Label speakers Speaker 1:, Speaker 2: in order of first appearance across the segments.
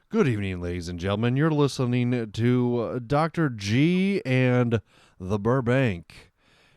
Speaker 1: Good evening, ladies and gentlemen. You're listening to Dr. G and the Burbank.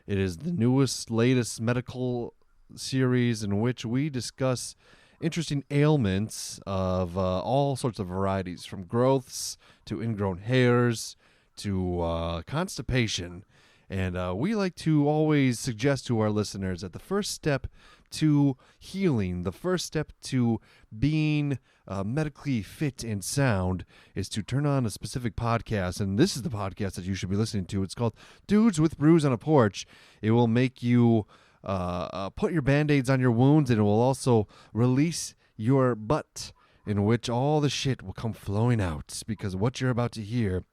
Speaker 1: It is the newest, latest medical series in which we discuss interesting ailments of all sorts of varieties, from growths to ingrown hairs to constipation. And we like to always suggest to our listeners that the first step to healing, the first step to being medically fit and sound is to turn on a specific podcast. And this is the podcast that you should be listening to. It's called Dudes with Brews on a Porch. It will make you put your Band-Aids on your wounds, and it will also release your butt, in which all the shit will come flowing out, because what you're about to hear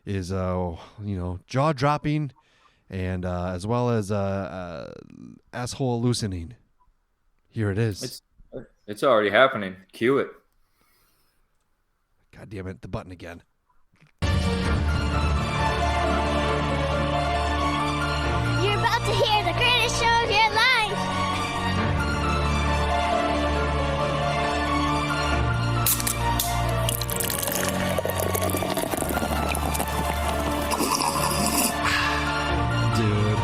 Speaker 1: is, jaw-dropping, and as well as asshole loosening. Here it is.
Speaker 2: It's already happening. Cue it.
Speaker 1: God damn it, the button again.
Speaker 3: You're about to hear the greatest show of your life.
Speaker 1: Dude.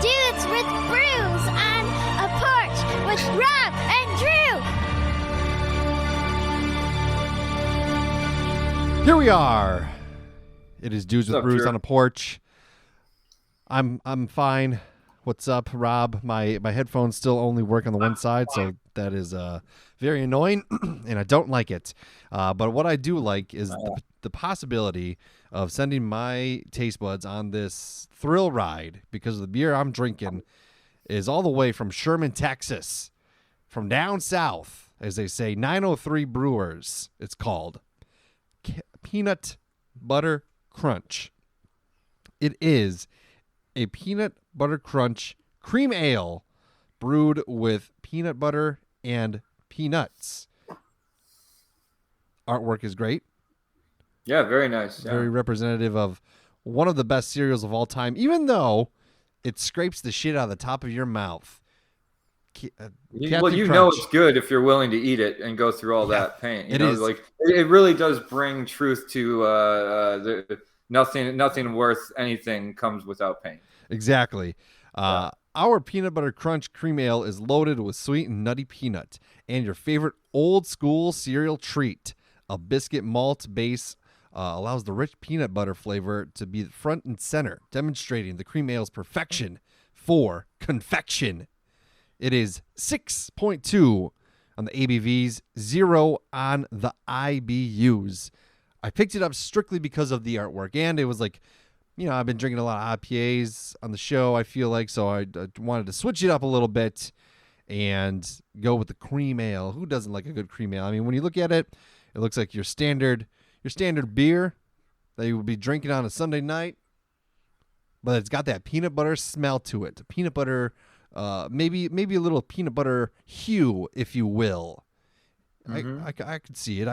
Speaker 3: Dudes with brews on a porch with Rob and Drew.
Speaker 1: Here we are. It is Dudes with
Speaker 2: What's up,
Speaker 1: Brews
Speaker 2: Drew?
Speaker 1: on a Porch. I'm fine. What's up, Rob? My headphones still only work on the one side, so that is very annoying, and I don't like it. But what I do like is the possibility of sending my taste buds on this thrill ride, because the beer I'm drinking is all the way from Sherman, Texas, from down south, as they say, 903 Brewers, it's called. Peanut Butter Crunch. It is a peanut butter crunch cream ale brewed with peanut butter and peanuts. Artwork is great.
Speaker 2: Yeah, very nice. Yeah.
Speaker 1: Very representative of one of the best cereals of all time, even though it scrapes the shit out of the top of your mouth. Captain Crunch.
Speaker 2: It's good if you're willing to eat it and go through all that pain.
Speaker 1: It is.
Speaker 2: It really does bring truth to nothing worth anything comes without pain.
Speaker 1: Exactly. Our peanut butter crunch cream ale is loaded with sweet and nutty peanut and your favorite old school cereal treat. A biscuit malt base allows the rich peanut butter flavor to be front and center, demonstrating the cream ale's perfection for confection. It is 6.2 on the ABVs, 0 on the IBUs. I picked it up strictly because of the artwork, and it was like, I've been drinking a lot of IPAs on the show, I feel like, so I wanted to switch it up a little bit and go with the cream ale. Who doesn't like a good cream ale? I mean, when you look at it, it looks like your standard beer that you would be drinking on a Sunday night, but it's got that peanut butter smell to it. Peanut butter, maybe a little peanut butter hue, if you will. Mm-hmm. I could see it.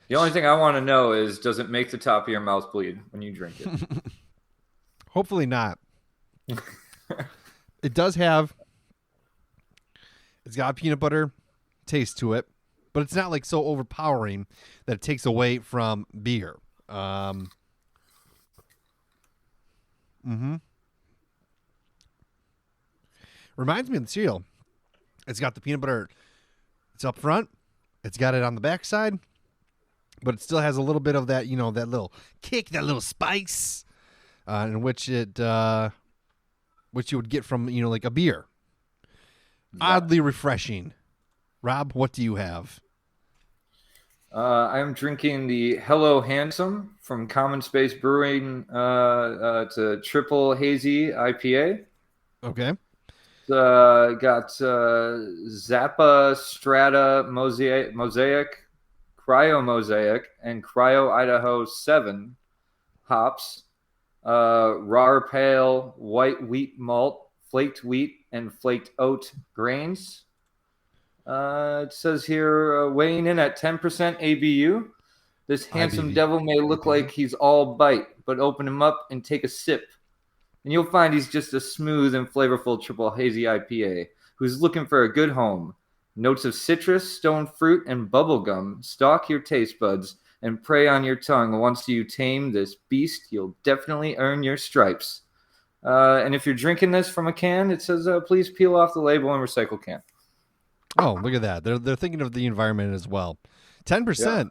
Speaker 2: The only thing I want to know is, does it make the top of your mouth bleed when you drink it?
Speaker 1: Hopefully not. It does have. It's got a peanut butter taste to it, but it's not like so overpowering that it takes away from beer. Reminds me of the cereal. It's got the peanut butter. It's up front. It's got it on the backside, but it still has a little bit of that, that little kick, that little spice, in which which you would get from, like a beer. Yeah. Oddly refreshing. Rob, what do you have?
Speaker 2: I'm drinking the Hello Handsome from Common Space Brewing. It's a triple hazy IPA.
Speaker 1: Okay.
Speaker 2: Got Zappa, Strata, Mosaic, Cryo Mosaic, and Cryo Idaho 7 hops. Raw pale, white wheat malt, flaked wheat, and flaked oat grains. It says here, weighing in at 10% ABU. This handsome devil may look like he's all bite, but open him up and take a sip, and you'll find he's just a smooth and flavorful triple hazy IPA who's looking for a good home. Notes of citrus, stone fruit, and bubblegum stalk your taste buds and prey on your tongue. Once you tame this beast, you'll definitely earn your stripes. And if you're drinking this from a can, it says, please peel off the label and recycle can.
Speaker 1: Oh, look at that. They're thinking of the environment as well. 10%.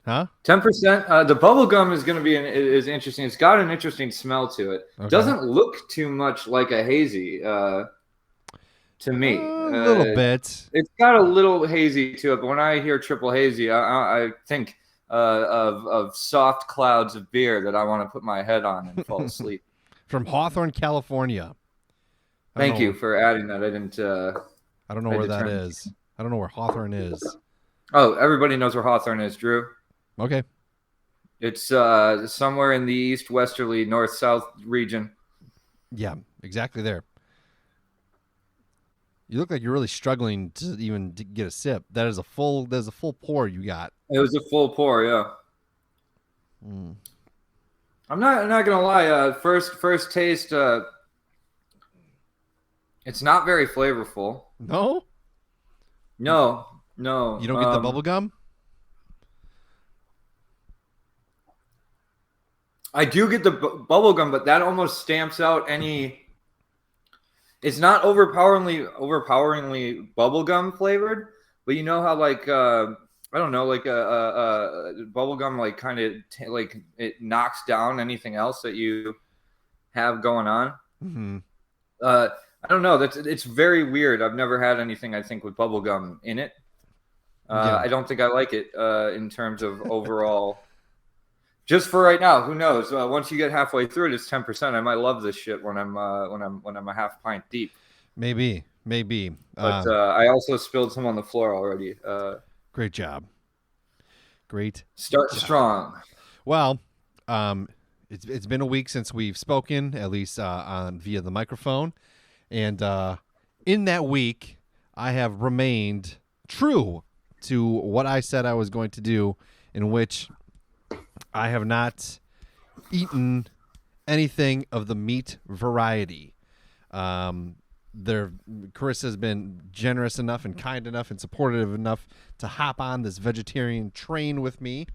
Speaker 1: Huh?
Speaker 2: 10%. The bubble gum is going to be is interesting. It's got an interesting smell to it.
Speaker 1: Okay.
Speaker 2: Doesn't look too much like a hazy to me.
Speaker 1: A little bit.
Speaker 2: It's got a little hazy to it, but when I hear triple hazy, I think of soft clouds of beer that I want to put my head on and fall asleep.
Speaker 1: From Hawthorne, California.
Speaker 2: Thank you for adding that. I didn't.
Speaker 1: I don't know where that is. I don't know where Hawthorne is.
Speaker 2: Oh, everybody knows where Hawthorne is, Drew.
Speaker 1: Okay.
Speaker 2: It's somewhere in the east westerly north-south region.
Speaker 1: Yeah, exactly there. You look like you're really struggling to even get a sip. There's a full pour you got.
Speaker 2: It was a full pour, yeah. I'm not gonna lie. First taste, it's not very flavorful.
Speaker 1: No.
Speaker 2: No.
Speaker 1: You don't get the bubble gum?
Speaker 2: I do get the bubble gum, but that almost stamps out any. It's not overpoweringly bubblegum flavored, but you know how like I don't know, like a bubblegum like kind of like it knocks down anything else that you have going on.
Speaker 1: Mm-hmm.
Speaker 2: I don't know. It's very weird. I've never had anything I think with bubblegum in it.
Speaker 1: Yeah.
Speaker 2: I don't think I like it in terms of overall. Just for right now, who knows? Once you get halfway through it, it's 10%. I might love this shit when I'm a half pint deep.
Speaker 1: Maybe.
Speaker 2: But I also spilled some on the floor already.
Speaker 1: Great job.
Speaker 2: Start strong.
Speaker 1: Well, it's been a week since we've spoken, at least on via the microphone, and in that week, I have remained true to what I said I was going to do, in which I have not eaten anything of the meat variety. Chris has been generous enough and kind enough and supportive enough to hop on this vegetarian train with me.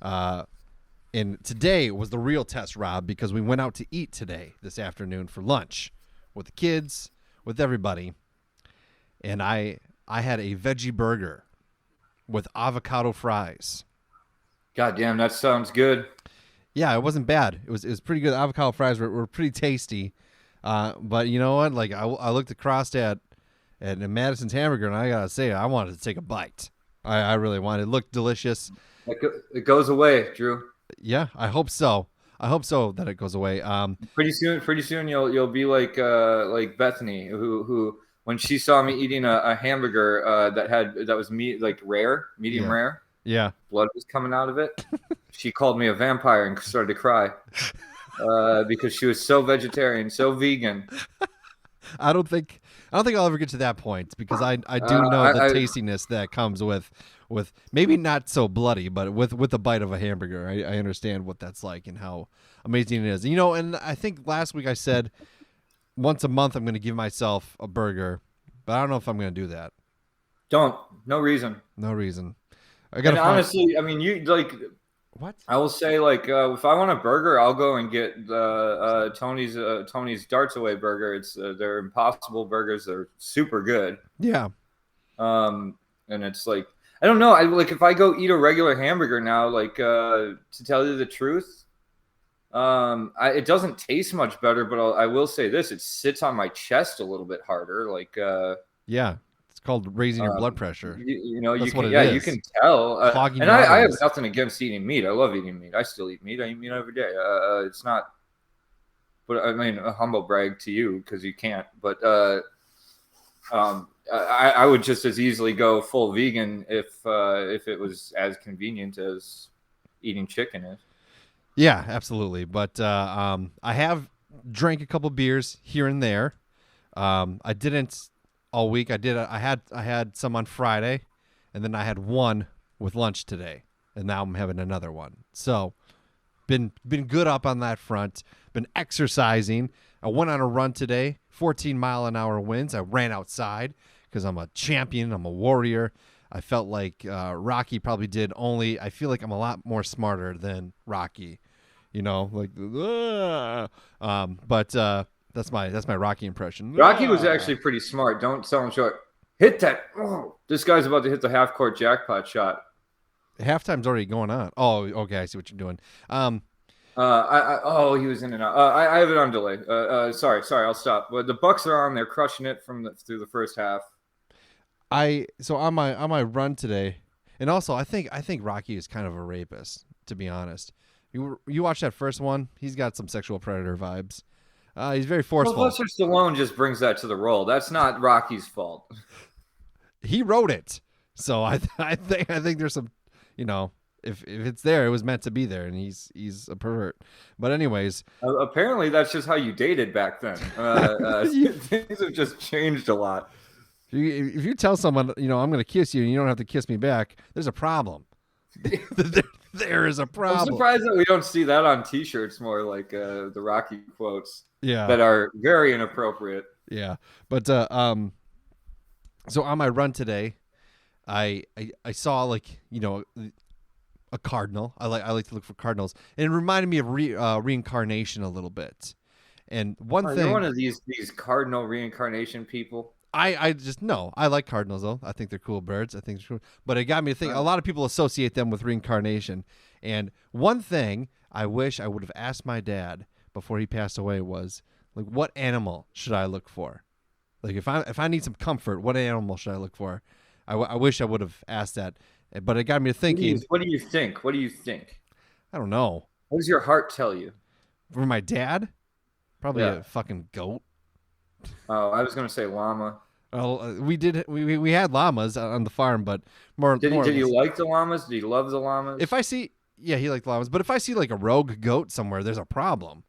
Speaker 1: And today was the real test, Rob, because we went out to eat this afternoon for lunch with the kids, with everybody. And I had a veggie burger with avocado fries.
Speaker 2: God damn, that sounds good.
Speaker 1: Yeah, it wasn't bad. It was pretty good. Avocado fries were pretty tasty. But you know what? Like I looked across at Madison's Hamburger, and I gotta say, I wanted to take a bite. I really wanted. It looked delicious.
Speaker 2: It goes away, Drew.
Speaker 1: Yeah, I hope so. I hope so that it goes away.
Speaker 2: Pretty soon you'll be like Bethany, who when she saw me eating a hamburger that was medium rare.
Speaker 1: Yeah.
Speaker 2: Blood was coming out of it. She called me a vampire and started to cry because she was so vegetarian, so vegan.
Speaker 1: I don't think I'll ever get to that point because I do know the tastiness that comes with maybe not so bloody, but with a bite of a hamburger. I understand what that's like and how amazing it is. You know, and I think last week I said once a month I'm going to give myself a burger, but I don't know if I'm going to do that.
Speaker 2: Don't. No reason.
Speaker 1: No reason.
Speaker 2: Honestly, I mean, you like.
Speaker 1: What?
Speaker 2: I will say, like, if I want a burger, I'll go and get Tony's Darts Away burger. It's they're Impossible burgers. They're super good.
Speaker 1: Yeah.
Speaker 2: And it's like I don't know. I like if I go eat a regular hamburger now, like to tell you the truth, it doesn't taste much better. But I will say this: it sits on my chest a little bit harder. Like
Speaker 1: yeah. Called raising your blood pressure.
Speaker 2: You know,
Speaker 1: That's
Speaker 2: you can tell.
Speaker 1: Clogging
Speaker 2: and I have nothing against eating meat. I love eating meat. I still eat meat. I eat meat every day. It's not, but I mean, a humble brag to you because you can't. But I would just as easily go full vegan if it was as convenient as eating chicken is.
Speaker 1: Yeah, absolutely. But I have drank a couple beers here and there. I didn't all week. I had some on Friday, and then I had one with lunch today, and now I'm having another one. So, been good up on that front. Been exercising. I went on a run today 14-mile-an-hour winds. I ran outside because I'm a champion. I'm a warrior. I felt like Rocky probably did only. I feel like I'm a lot more smarter than Rocky. Like, but that's my Rocky impression.
Speaker 2: Rocky was actually pretty smart. Don't sell him short. Hit that. Oh, this guy's about to hit the half-court jackpot shot.
Speaker 1: Halftime's already going on. Oh, okay. I see what you're doing.
Speaker 2: He was in and out. I have it on delay. Sorry, I'll stop. But the Bucks are on. They're crushing it through the first half.
Speaker 1: So on my run today, and also I think Rocky is kind of a rapist, to be honest. You watch that first one, he's got some sexual predator vibes. He's very forceful.
Speaker 2: Well, Sylvester Stallone just brings that to the role. That's not Rocky's fault.
Speaker 1: He wrote it, so I think there's some, if it's there, it was meant to be there, and he's a pervert. But anyways,
Speaker 2: apparently that's just how you dated back then. Things have just changed a lot.
Speaker 1: If you tell someone, I'm going to kiss you, and you don't have to kiss me back, there's a problem. There is a problem.
Speaker 2: I'm surprised that we don't see that on T-shirts more, like the Rocky quotes.
Speaker 1: Yeah,
Speaker 2: that are very inappropriate.
Speaker 1: Yeah, but so on my run today, I saw a cardinal. I like to look for cardinals, and it reminded me of Reincarnation a little bit. And one thing,
Speaker 2: you're one of these cardinal reincarnation people.
Speaker 1: I just no. I like cardinals though. I think they're cool birds. I think they're cool. But it got me to think. A lot of people associate them with reincarnation. And one thing I wish I would have asked my dad before he passed away was, like, what animal should I look for? Like, if I need some comfort, what animal should I look for? I wish I would have asked that. But it got me to thinking.
Speaker 2: What do you think?
Speaker 1: I don't know.
Speaker 2: What does your heart tell you?
Speaker 1: For my dad, probably a fucking goat.
Speaker 2: Oh, I was gonna say llama.
Speaker 1: Well, we had llamas on the farm, but
Speaker 2: Did you like the llamas? Did you love the llamas?
Speaker 1: If I see, he liked llamas. But if I see like a rogue goat somewhere, there's a problem.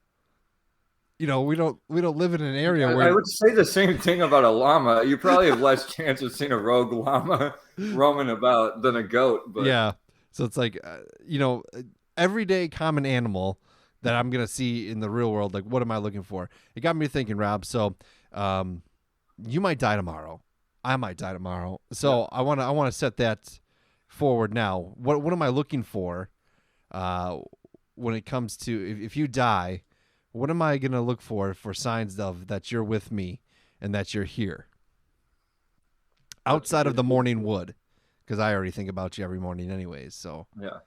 Speaker 1: We don't live in an area where
Speaker 2: I would say the same thing about a llama. You probably have less chance of seeing a rogue llama roaming about than a goat. But
Speaker 1: yeah, so it's like everyday common animal that I'm gonna see in the real world. Like, what am I looking for? It got me thinking, Rob. So, you might die tomorrow. I might die tomorrow. So yeah. I want to set that forward now. What am I looking for when it comes to if you die? What am I gonna look for signs of that you're with me and that you're here? Outside of the morning wood, because I already think about you every morning, anyways. So
Speaker 2: yeah.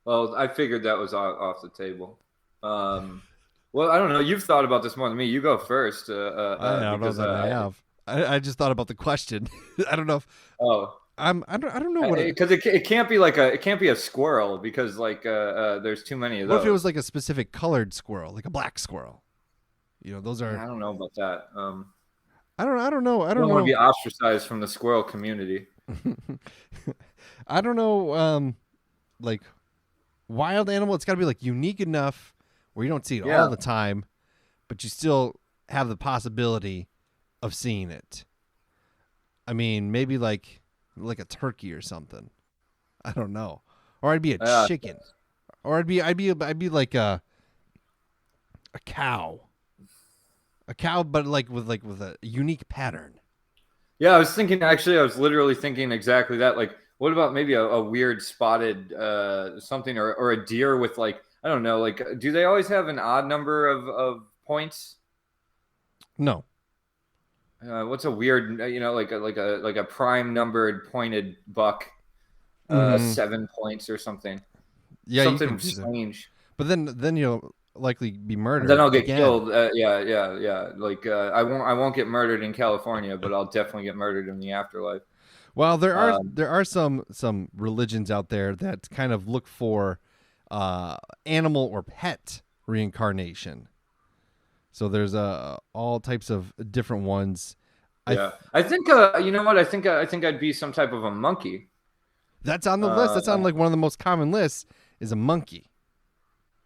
Speaker 2: Well, I figured that was off the table. Well, I don't know. You've thought about this more than me. You go first.
Speaker 1: I don't know that I have. I just thought about the question. I don't know if.
Speaker 2: Oh.
Speaker 1: I don't know what
Speaker 2: because it can't be a squirrel because there's too many of those.
Speaker 1: What if it was like a specific colored squirrel, like a black squirrel? Those are.
Speaker 2: I don't know about that.
Speaker 1: I don't know. I don't
Speaker 2: want to be ostracized from the squirrel community.
Speaker 1: I don't know. Like wild animal, it's got to be like unique enough where you don't see it all the time, but you still have the possibility of seeing it. I mean, maybe like a turkey or something. I don't know. Or I'd be a chicken. Or I'd be like a cow. A cow, but with a unique pattern.
Speaker 2: Yeah, I was literally thinking exactly that. Like, what about maybe a weird spotted something or a deer with I don't know, do they always have an odd number of points?
Speaker 1: No.
Speaker 2: What's a weird, like a prime numbered pointed buck, 7 points or something?
Speaker 1: Yeah,
Speaker 2: something strange.
Speaker 1: But then you'll likely be murdered.
Speaker 2: Then I'll get killed. Yeah. I won't get murdered in California, but I'll definitely get murdered in the afterlife.
Speaker 1: Well, there are some religions out there that kind of look for animal or pet reincarnation. So there's all types of different ones.
Speaker 2: Yeah, I think you know what? I think I'd be some type of a monkey.
Speaker 1: That's on the list. That's on one of the most common lists is a monkey.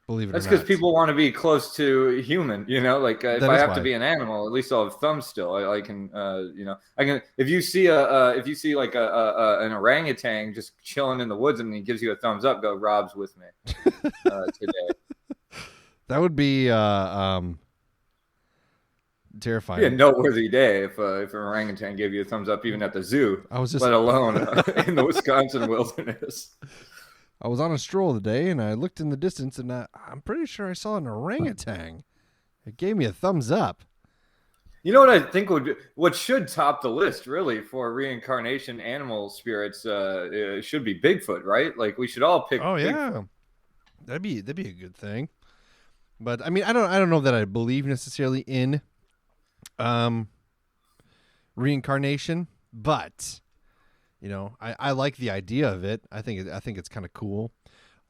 Speaker 1: Believe it or not.
Speaker 2: That's because people want to be close to human. If I have to be an animal, at least I'll have thumbs still. I can I can. If you see an orangutan just chilling in the woods and he gives you a thumbs up, go, Rob's with me today.
Speaker 1: That would be terrifying.
Speaker 2: It'd be a noteworthy day if an orangutan gave you a thumbs up, even at the zoo.
Speaker 1: I was just
Speaker 2: let alone in the Wisconsin wilderness.
Speaker 1: I was on a stroll today, and I looked in the distance, and I'm pretty sure I saw an orangutan. It gave me a thumbs up.
Speaker 2: You know what I think what should top the list really for reincarnation animal spirits should be Bigfoot, right? Like we should all pick.
Speaker 1: Oh yeah,
Speaker 2: Bigfoot.
Speaker 1: that'd be a good thing. But I mean, I don't know that I believe necessarily in reincarnation, but you know, I like the idea of it. I think it's kind of cool.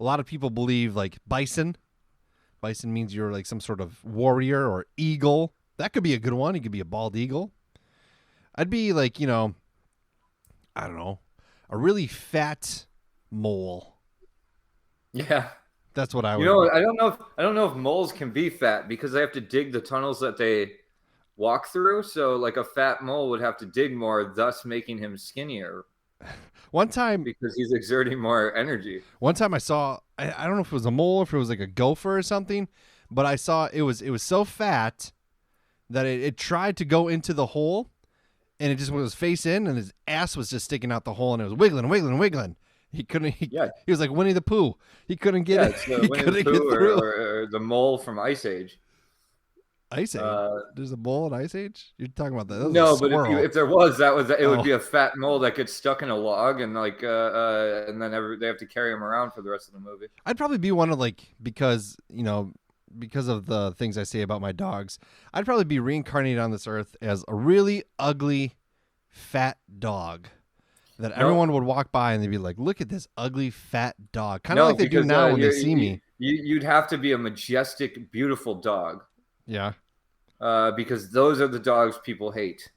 Speaker 1: A lot of people believe like bison. Bison means you're like some sort of warrior or eagle. That could be a good one. You could be a bald eagle. I'd be like, you know, I don't know, a really fat mole.
Speaker 2: Yeah.
Speaker 1: That's what I would.
Speaker 2: You know, I don't know if moles can be fat because they have to dig the tunnels that they walk through. So like a fat mole would have to dig more, thus making him skinnier.
Speaker 1: One time,
Speaker 2: because he's exerting more energy.
Speaker 1: One time I saw, I don't know if it was a mole or if it was like a gopher or something, but I saw it was so fat that it tried to go into the hole, and it just was face in, and his ass was just sticking out the hole, and it was wiggling. He couldn't. He was like Winnie the Pooh. He couldn't get it. He couldn't get through.
Speaker 2: Or the mole from Ice Age.
Speaker 1: Ice Age. There's a mole in Ice Age. You're talking about that?
Speaker 2: No, but if there was, it would be a fat mole that gets stuck in a log, and like, and then they have to carry him around for the rest of the movie.
Speaker 1: I'd probably be one of because of the things I say about my dogs, I'd probably be reincarnated on this earth as a really ugly, fat dog that everyone would walk by and they'd be like, "Look at this ugly, fat dog." Kind of like they do now when they see me.
Speaker 2: You'd have to be a majestic, beautiful dog.
Speaker 1: Yeah.
Speaker 2: Because those are the dogs people hate.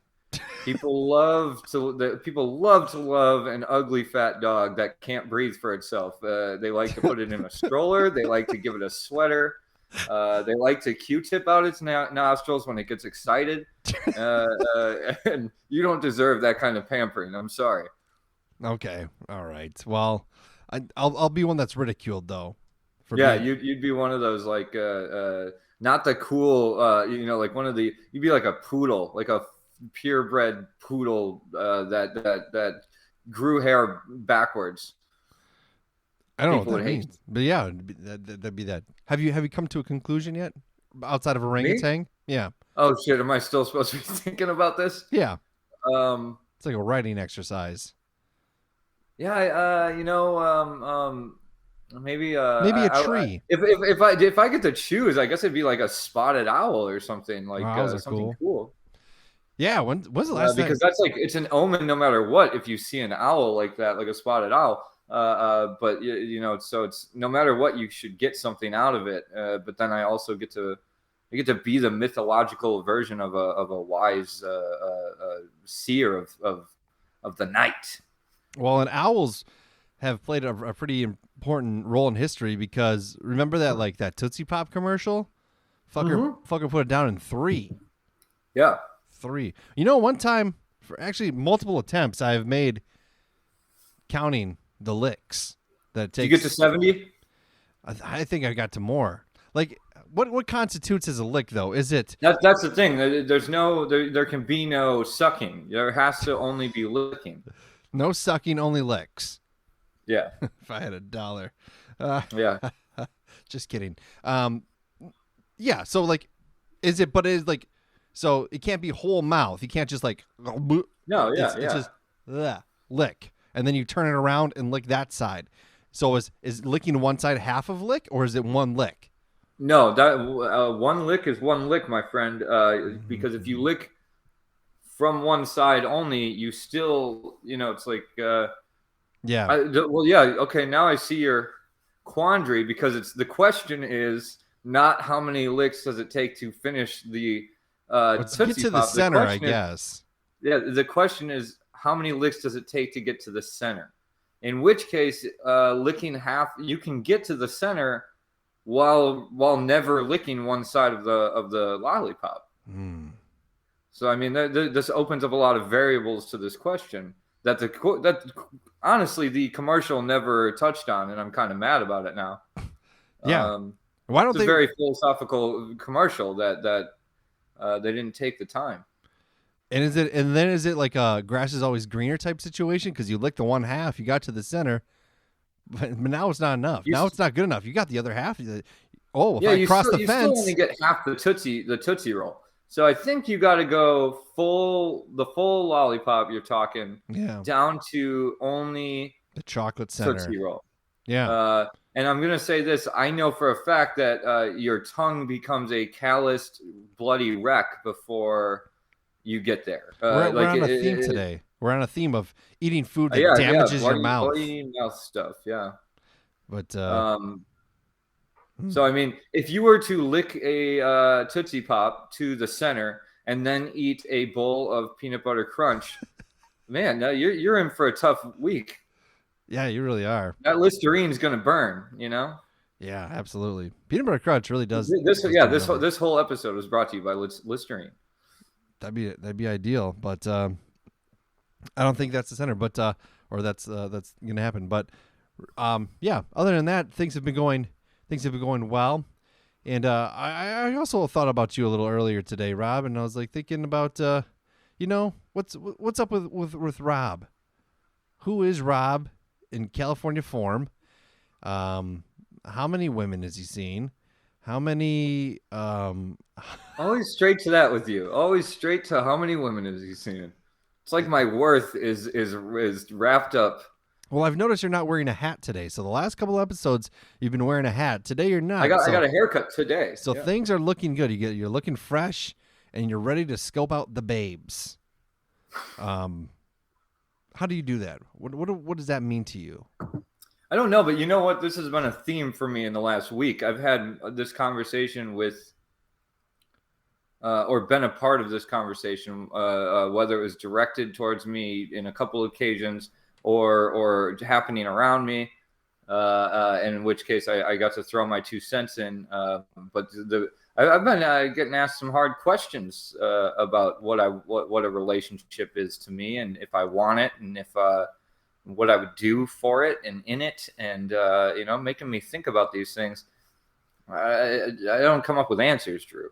Speaker 2: People love to love an ugly fat dog that can't breathe for itself. They like to put it in a stroller. They like to give it a sweater. They like to Q-tip out its nostrils when it gets excited. And you don't deserve that kind of pampering. I'm sorry.
Speaker 1: Okay. All right. Well, I'll be one that's ridiculed though.
Speaker 2: You'd be one of those like not the cool like you'd be like a poodle, like a purebred poodle that grew hair backwards.
Speaker 1: I don't know what that means, but yeah, that'd be that. Have you come to a conclusion yet outside of orangutan?
Speaker 2: Me?
Speaker 1: Yeah.
Speaker 2: Oh shit! Am I still supposed to be thinking about this?
Speaker 1: Yeah. It's like a writing exercise.
Speaker 2: Yeah. Maybe
Speaker 1: a tree.
Speaker 2: If I get to choose, I guess it'd be like a spotted owl or something like something cool.
Speaker 1: Yeah. When's the last time?
Speaker 2: Because that's like it's an omen no matter what. If you see an owl like that, like a spotted owl. But so it's no matter what, you should get something out of it. But then I also get to be the mythological version of a wise seer of the night.
Speaker 1: Well, and owls have played a pretty important role in history because remember that Tootsie Pop commercial? Fucker put it down in 3.
Speaker 2: Yeah.
Speaker 1: 3. One time, for actually multiple attempts, I've made counting the licks that it takes.
Speaker 2: Did you get to 70?
Speaker 1: I think I got to more. Like, what constitutes as a lick, though? Is it?
Speaker 2: That's the thing. There can be no sucking. There has to only be licking.
Speaker 1: No sucking, only licks.
Speaker 2: Yeah.
Speaker 1: If I had $1.
Speaker 2: Yeah.
Speaker 1: Just kidding. Yeah. So like, is it? But it's like, so it can't be whole mouth. You can't just like.
Speaker 2: No. Yeah.
Speaker 1: It's just lick, and then you turn it around and lick that side. So is licking one side half of lick, or is it one lick?
Speaker 2: No, that one lick is one lick, my friend. Because if you lick from one side only, you still, it's like.
Speaker 1: Yeah.
Speaker 2: Okay. Now I see your quandary because the question is not how many licks does it take to finish the.
Speaker 1: Let's get to the center, I guess.
Speaker 2: Yeah. The question is how many licks does it take to get to the center? In which case, licking half, you can get to the center while never licking one side of the lollipop. So I mean, this opens up a lot of variables to this question that honestly the commercial never touched on, and I'm kind of mad about it now.
Speaker 1: Yeah, why don't
Speaker 2: it's a very philosophical commercial that They didn't take the time.
Speaker 1: And is it like a grass is always greener type situation? Because you lick the one half, you got to the center, but now it's not enough. Now it's not good enough. You got the other half. Oh, if I cross the
Speaker 2: you
Speaker 1: fence,
Speaker 2: still only get half the Tootsie Roll. So I think you got to go the full lollipop. You're talking down to only
Speaker 1: the chocolate center
Speaker 2: Tootsie Roll.
Speaker 1: Yeah.
Speaker 2: And I'm gonna say this: I know for a fact that your tongue becomes a calloused, bloody wreck before you get there.
Speaker 1: We're on a theme today. We're on a theme of eating food that damages your mouth.
Speaker 2: Bloody mouth stuff, yeah.
Speaker 1: But
Speaker 2: so I mean, if you were to lick a Tootsie Pop to the center and then eat a bowl of peanut butter crunch, man, you're in for a tough week.
Speaker 1: Yeah, you really are.
Speaker 2: That Listerine's gonna burn, you know.
Speaker 1: Yeah, absolutely. Peanut butter crunch really does.
Speaker 2: This whole episode was brought to you by Listerine.
Speaker 1: That'd be ideal, but I don't think that's the center. But or that's gonna happen. But yeah. Other than that, things have been going well. And I also thought about you a little earlier today, Rob, and I was like thinking about what's up with Rob. Who is Rob in California form? How many women is he seen? How many?
Speaker 2: Always straight to that with you. Always straight to how many women has he seen? It's like my worth is wrapped up.
Speaker 1: Well, I've noticed you're not wearing a hat today. So the last couple episodes you've been wearing a hat. Today you're not.
Speaker 2: I got a haircut today.
Speaker 1: So things are looking good. You're looking fresh, and you're ready to scope out the babes. How do you do that? What does that mean to you?
Speaker 2: I don't know, but you know what? This has been a theme for me in the last week. I've had this conversation with, or been a part of this conversation, whether it was directed towards me in a couple of occasions or happening around me, and in which case I got to throw my 2 cents in. But I've been getting asked some hard questions about what a relationship is to me, and if I want it, and if what I would do for it and in it, and making me think about these things. I don't come up with answers, Drew.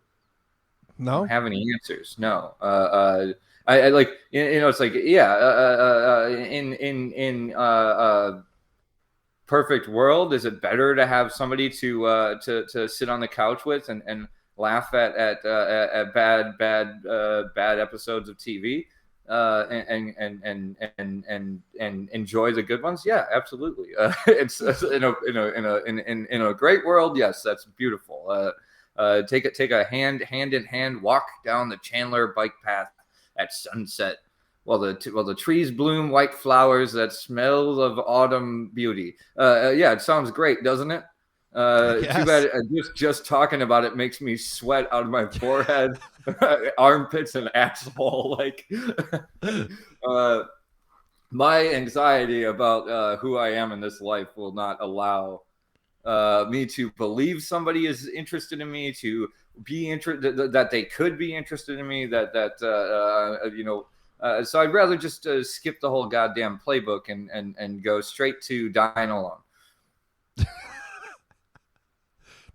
Speaker 1: No,
Speaker 2: I don't have any answers. No. I like, it's like, in perfect world, is it better to have somebody to sit on the couch with and laugh at bad episodes of TV? And enjoy the good ones. Yeah, absolutely. It's in a great world. Yes, that's beautiful. Take a hand in hand walk down the Chandler bike path at sunset while the trees bloom white flowers that smell of autumn beauty. Yeah, it sounds great, doesn't it? Too bad just talking about it makes me sweat out of my forehead, armpits, and asshole. Like, my anxiety about who I am in this life will not allow me to believe somebody is interested in me, to be interested, that they could be interested in me, so I'd rather just skip the whole goddamn playbook and go straight to dying alone.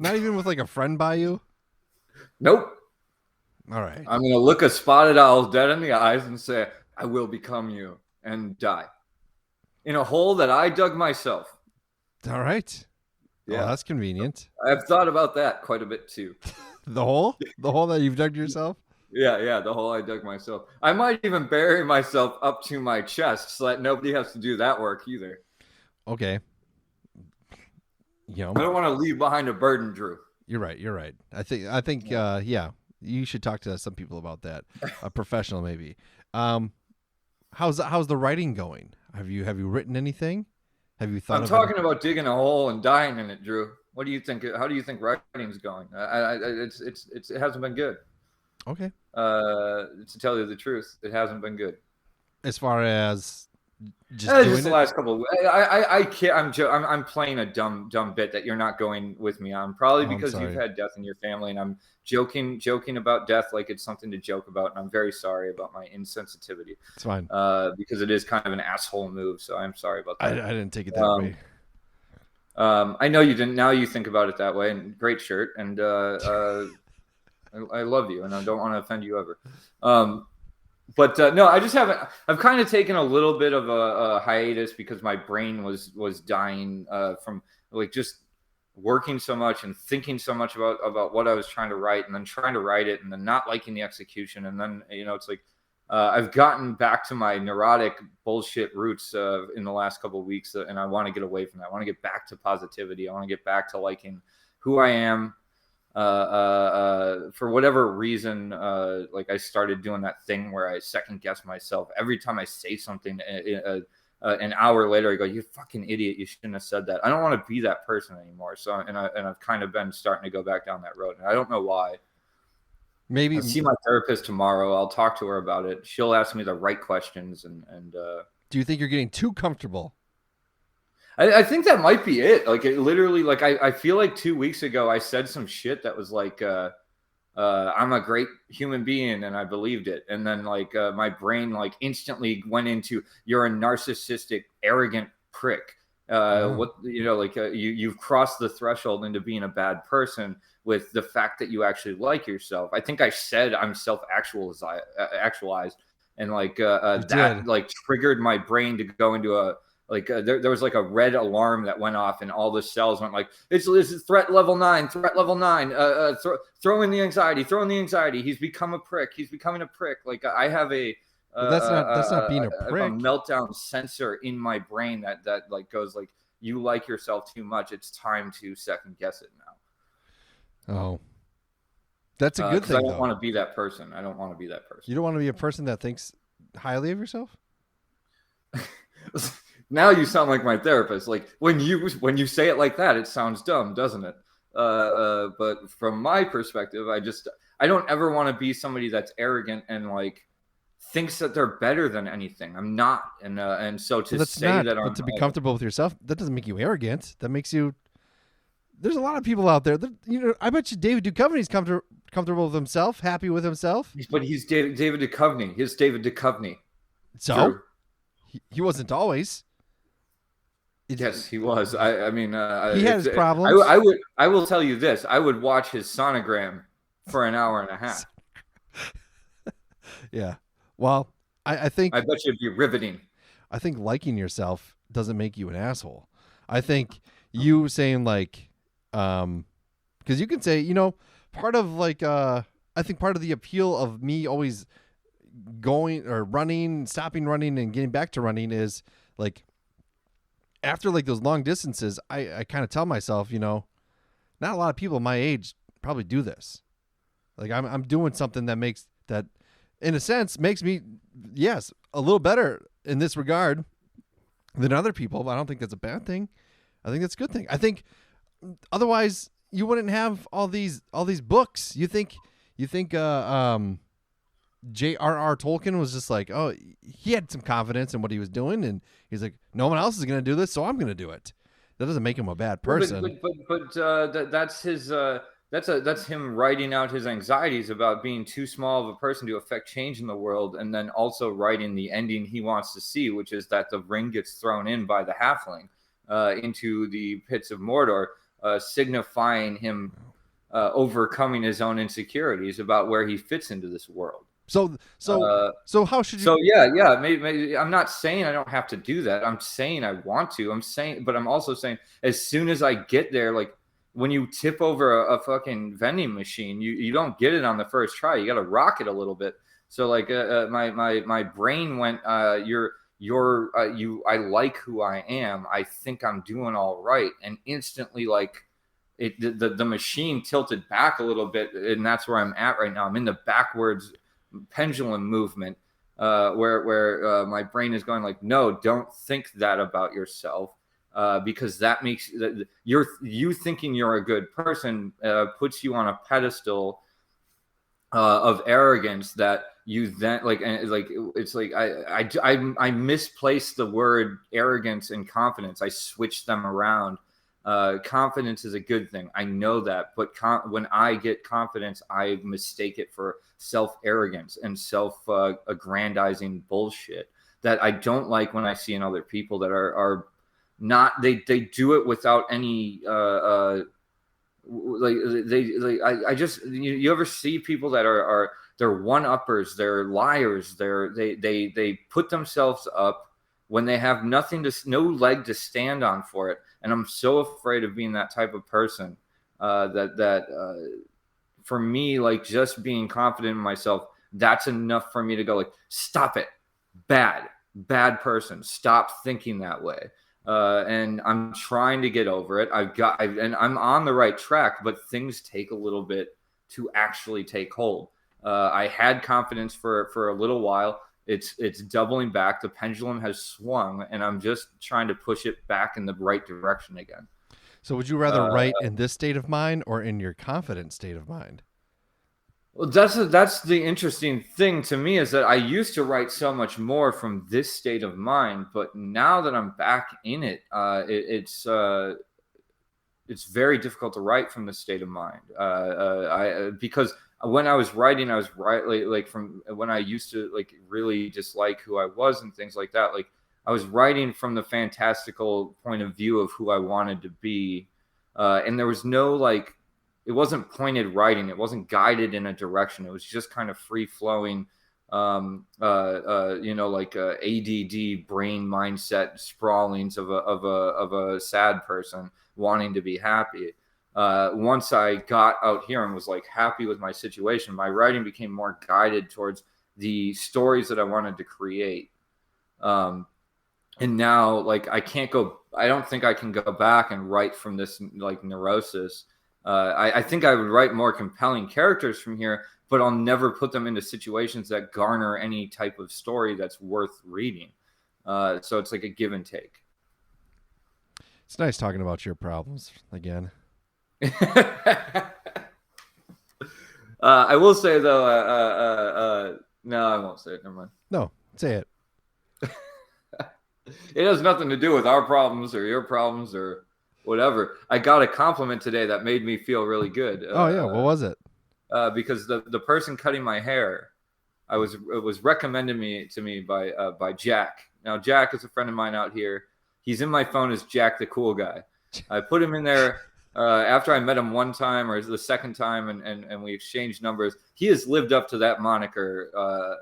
Speaker 1: Not even with like a friend by you?
Speaker 2: Nope.
Speaker 1: All right.
Speaker 2: I'm going to look a spotted owl dead in the eyes and say, I will become you, and die in a hole that I dug myself.
Speaker 1: All right.
Speaker 2: Yeah.
Speaker 1: Well, that's convenient.
Speaker 2: I've thought about that quite a bit too.
Speaker 1: The hole that you've dug yourself?
Speaker 2: Yeah, the hole I dug myself. I might even bury myself up to my chest so that nobody has to do that work either.
Speaker 1: Okay.
Speaker 2: I don't want to leave behind a burden, Drew.
Speaker 1: You're right. I think you should talk to some people about that. A professional maybe. How's the writing going? Have you written anything? Have you thought?
Speaker 2: I'm talking about digging a hole and dying in it, Drew. What do you think? How do you think writing's going? It hasn't been good.
Speaker 1: Okay.
Speaker 2: To tell you the truth, it hasn't been good.
Speaker 1: As far as
Speaker 2: just the last couple of weeks. I can't. I'm playing a dumb bit that you're not going with me on. Probably because you've had death in your family, and I'm joking about death like it's something to joke about. And I'm very sorry about my insensitivity.
Speaker 1: It's fine.
Speaker 2: Because it is kind of an asshole move. So I'm sorry about that.
Speaker 1: I didn't take it that way.
Speaker 2: I know you didn't. Now you think about it that way. And great shirt. And I love you, and I don't want to offend you ever. But no, I just haven't. I've kind of taken a little bit of a hiatus because my brain was dying from like just working so much and thinking so much about what I was trying to write, and then trying to write it, and then not liking the execution, and then it's like I've gotten back to my neurotic bullshit roots in the last couple of weeks, and I want to get away from that. I want to get back to positivity. I want to get back to liking who I am. For whatever reason, like I started doing that thing where I second guess myself every time I say something. An hour later, I go, "You fucking idiot! You shouldn't have said that." I don't want to be that person anymore. So, I've kind of been starting to go back down that road, and I don't know why.
Speaker 1: Maybe
Speaker 2: I'll see my therapist tomorrow. I'll talk to her about it. She'll ask me the right questions, and
Speaker 1: do you think you're getting too comfortable?
Speaker 2: I think that might be it. Like it literally, like I feel like 2 weeks ago I said some shit that was like, I'm a great human being, and I believed it. And then like my brain like instantly went into, you're a narcissistic, arrogant prick. What like you've crossed the threshold into being a bad person with the fact that you actually like yourself. I think I said I'm actualized, and like that like triggered my brain to go into a. Like there was like a red alarm that went off, and all the cells went like, it's threat level 9, throw in the anxiety. He's become a prick. He's becoming a prick. Like I have
Speaker 1: that's not being a prick.
Speaker 2: A meltdown sensor in my brain that like goes like, you like yourself too much. It's time to second guess it now.
Speaker 1: Oh, that's a good thing.
Speaker 2: I don't want to be that person. I don't want to be that person.
Speaker 1: You don't want to be a person that thinks highly of yourself?
Speaker 2: Now you sound like my therapist. Like when you say it like that, it sounds dumb, doesn't it? But from my perspective, I don't ever want to be somebody that's arrogant and like thinks that they're better than anything. I'm not, and so to
Speaker 1: to be comfortable with yourself, that doesn't make you arrogant. That makes you. There's a lot of people out there that I bet you David Duchovny's comfortable with himself, happy with himself.
Speaker 2: But he's David Duchovny. He's David Duchovny.
Speaker 1: So he wasn't always.
Speaker 2: Yes, he was. I mean,
Speaker 1: he had his problems.
Speaker 2: I will tell you this. I would watch his sonogram for an hour and a half.
Speaker 1: Yeah. Well, I think.
Speaker 2: I bet you it'd be riveting.
Speaker 1: I think liking yourself doesn't make you an asshole. I think you saying like, because you can say, part of like, I think part of the appeal of me always going or running, stopping running and getting back to running is like, after like those long distances, I kind of tell myself, not a lot of people my age probably do this. Like I'm doing something that in a sense makes me, yes, a little better in this regard than other people, but I don't think that's a bad thing. I think that's a good thing. I think otherwise you wouldn't have all these books. You think J.R.R. Tolkien was just like, oh, he had some confidence in what he was doing, and he's like, no one else is going to do this, so I'm going to do it. That doesn't make him a bad person.
Speaker 2: But that's his. That's him writing out his anxieties about being too small of a person to affect change in the world, and then also writing the ending he wants to see, which is that the ring gets thrown in by the halfling into the pits of Mordor, signifying him overcoming his own insecurities about where he fits into this world.
Speaker 1: So how should you?
Speaker 2: So yeah. Maybe I'm not saying I don't have to do that. I'm saying I want to. But I'm also saying as soon as I get there, like when you tip over a fucking vending machine, you don't get it on the first try. You got to rock it a little bit. So like my brain went, I like who I am. I think I'm doing all right, and instantly like. The machine tilted back a little bit, and that's where I'm at right now. I'm in the backwards pendulum movement where my brain is going like, no, don't think that about yourself because that makes you thinking you're a good person puts you on a pedestal of arrogance that you then like it's like I misplaced the word arrogance and confidence. I switched them around. Confidence is a good thing. I know that. But when I get confidence, I mistake it for self-arrogance and self-aggrandizing bullshit that I don't like when I see in other people that are not, they do it without any like I just you ever see people that are they're one-uppers, they're liars, they put themselves up when they have no leg to stand on for it. And I'm so afraid of being that type of person that for me, like just being confident in myself, that's enough for me to go like, stop it, bad person, stop thinking that way. And I'm trying to get over it. And I'm on the right track, but things take a little bit to actually take hold. I had confidence for a little while. It's doubling back. The pendulum has swung, and I'm just trying to push it back in the right direction again.
Speaker 1: So would you rather write in this state of mind or in your confident state of mind?
Speaker 2: Well, that's the interesting thing to me, is that I used to write so much more from this state of mind, but now that I'm back in it, it's very difficult to write from this state of mind. Because when I was writing, like from when I used to like really dislike who I was and things like that. Like I was writing from the fantastical point of view of who I wanted to be, and there was no like. It wasn't pointed writing. It wasn't guided in a direction. It was just kind of free flowing, like ADD brain mindset sprawlings of a sad person wanting to be happy. Once I got out here and was like happy with my situation, my writing became more guided towards the stories that I wanted to create. And now, like, I don't think I can go back and write from this like neurosis. I think I would write more compelling characters from here, but I'll never put them into situations that garner any type of story that's worth reading. So it's like a give and take.
Speaker 1: It's nice talking about your problems again.
Speaker 2: I will say, though, no, I won't say it. Never mind.
Speaker 1: No, say it.
Speaker 2: It has nothing to do with our problems or your problems or whatever. I got a compliment today that made me feel really good.
Speaker 1: Oh yeah, what was it?
Speaker 2: Because the person cutting my hair, it was recommended to me by Jack. Now Jack is a friend of mine out here. He's in my phone as Jack the Cool Guy. I put him in there after I met him one time or the second time, and we exchanged numbers. He has lived up to that moniker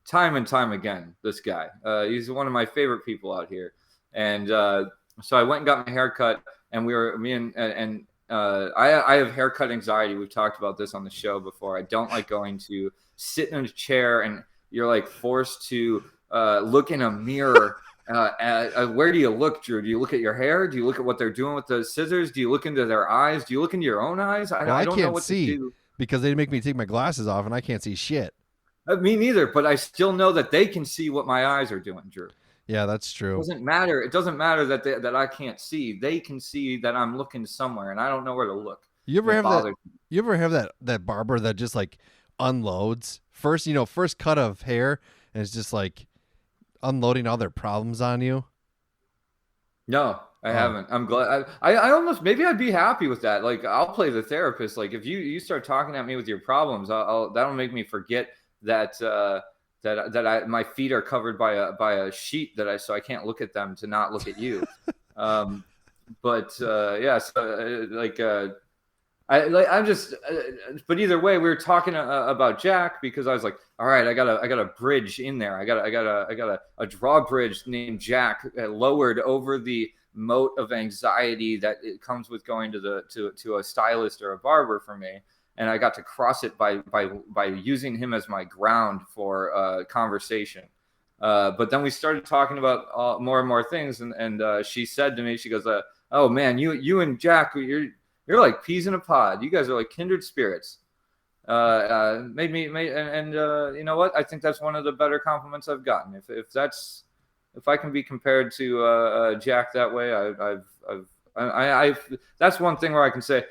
Speaker 2: time and time again. This guy, he's one of my favorite people out here, and. So I went and got my hair cut, and I have haircut anxiety. We've talked about this on the show before. I don't like going to sit in a chair and you're like forced to look in a mirror. Where do you look, Drew? Do you look at your hair? Do you look at what they're doing with the scissors? Do you look into their eyes? Do you look into your own eyes? I don't know what to do.
Speaker 1: Because they make me take my glasses off and I can't see shit.
Speaker 2: Me neither, but I still know that they can see what my eyes are doing, Drew.
Speaker 1: Yeah, that's true.
Speaker 2: It doesn't matter that I can't see. They can see that I'm looking somewhere, and I don't know where to look.
Speaker 1: You ever have that barber that just like unloads first cut of hair, and it's just like unloading all their problems on you?
Speaker 2: No, I haven't. I'm glad. I almost, maybe I'd be happy with that. Like I'll play the therapist. Like if you start talking at me with your problems, that'll make me forget that. My feet are covered by a sheet so I can't look at them to not look at you. I'm just. But either way, we were talking about Jack because I was like, all right, I got a bridge in there. I got a drawbridge named Jack lowered over the moat of anxiety that it comes with going to a stylist or a barber for me. And I got to cross it by using him as my ground for conversation. But then we started talking about more and more things, and she said to me, she goes, "Oh man, you and Jack, you're like peas in a pod. You guys are like kindred spirits." You know what? I think that's one of the better compliments I've gotten. If I can be compared to Jack that way, I've that's one thing where I can say.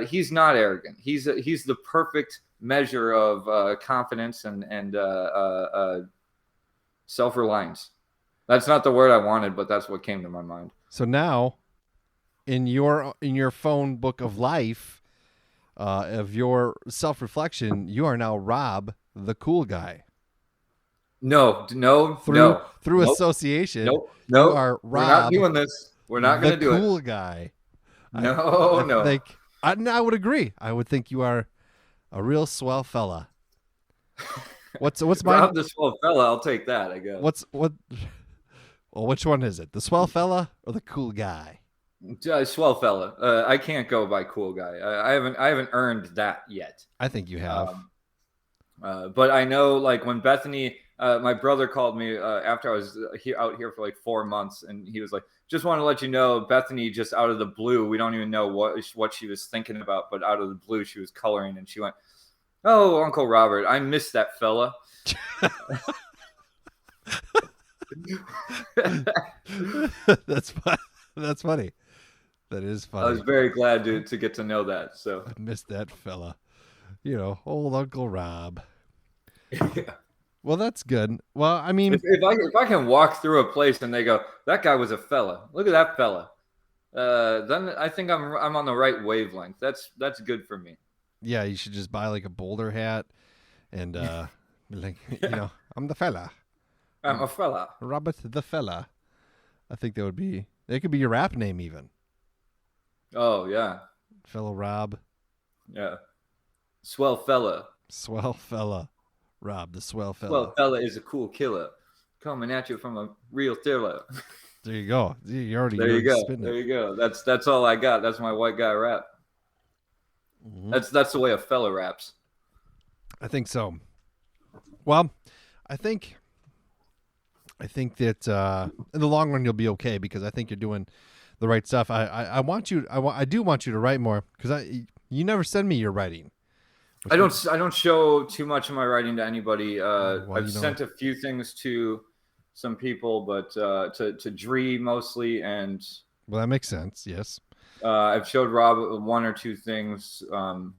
Speaker 2: He's not arrogant. He's the perfect measure of confidence and self-reliance. That's not the word I wanted, but that's what came to my mind.
Speaker 1: So now, in your phone book of life, of your self-reflection, you are now Rob, the cool guy.
Speaker 2: No.
Speaker 1: Through association.
Speaker 2: Nope.
Speaker 1: You are Rob.
Speaker 2: We're not doing this. We're not going to do it.
Speaker 1: The cool guy.
Speaker 2: No.
Speaker 1: I think I would agree. I would think you are a real swell fella. What's mine?
Speaker 2: Rob the swell fella, I'll take that, I guess.
Speaker 1: What? Well, which one is it? The swell fella or the cool guy?
Speaker 2: Swell fella. I can't go by cool guy. I haven't earned that yet.
Speaker 1: I think you have.
Speaker 2: But I know, like, when Bethany, my brother called me after I was out here for like 4 months, and he was like, "Just want to let you know, Bethany, just out of the blue, we don't even know what she was thinking about, but out of the blue, she was coloring, and she went, 'Oh, Uncle Robert, I miss that fella.'"
Speaker 1: That's funny. That is funny.
Speaker 2: I was very glad to get to know that. So
Speaker 1: I missed that fella. Old Uncle Rob.
Speaker 2: yeah.
Speaker 1: Well, that's good. Well, I mean,
Speaker 2: if I can walk through a place and they go, "That guy was a fella. Look at that fella," then I think I'm on the right wavelength. That's good for me.
Speaker 1: yeah, you should just buy like a bowler hat and be like, I'm the fella.
Speaker 2: I'm a fella.
Speaker 1: Robert the fella. I think that could be your rap name even.
Speaker 2: Oh yeah,
Speaker 1: Fellow Rob.
Speaker 2: yeah. Swell fella.
Speaker 1: Swell fella. Rob the swell fella.
Speaker 2: Swell fella is a cool killer, coming at you from a real thriller.
Speaker 1: There you go. You already
Speaker 2: There you go.
Speaker 1: spitting
Speaker 2: There
Speaker 1: it.
Speaker 2: you go. That's all I got. That's my white guy rap.
Speaker 1: Mhm.
Speaker 2: That's the way a fella raps.
Speaker 1: I think so. Well, I think that in the long run you'll be okay because I think you're doing the right stuff. I do want you to write more because you never send me your writing.
Speaker 2: I don't show too much of my writing to anybody.
Speaker 1: Well,
Speaker 2: I've sent a few things to some people, but to Dree mostly, and
Speaker 1: Well, that makes sense. Yes.
Speaker 2: I've showed Rob one or two things.
Speaker 1: Well,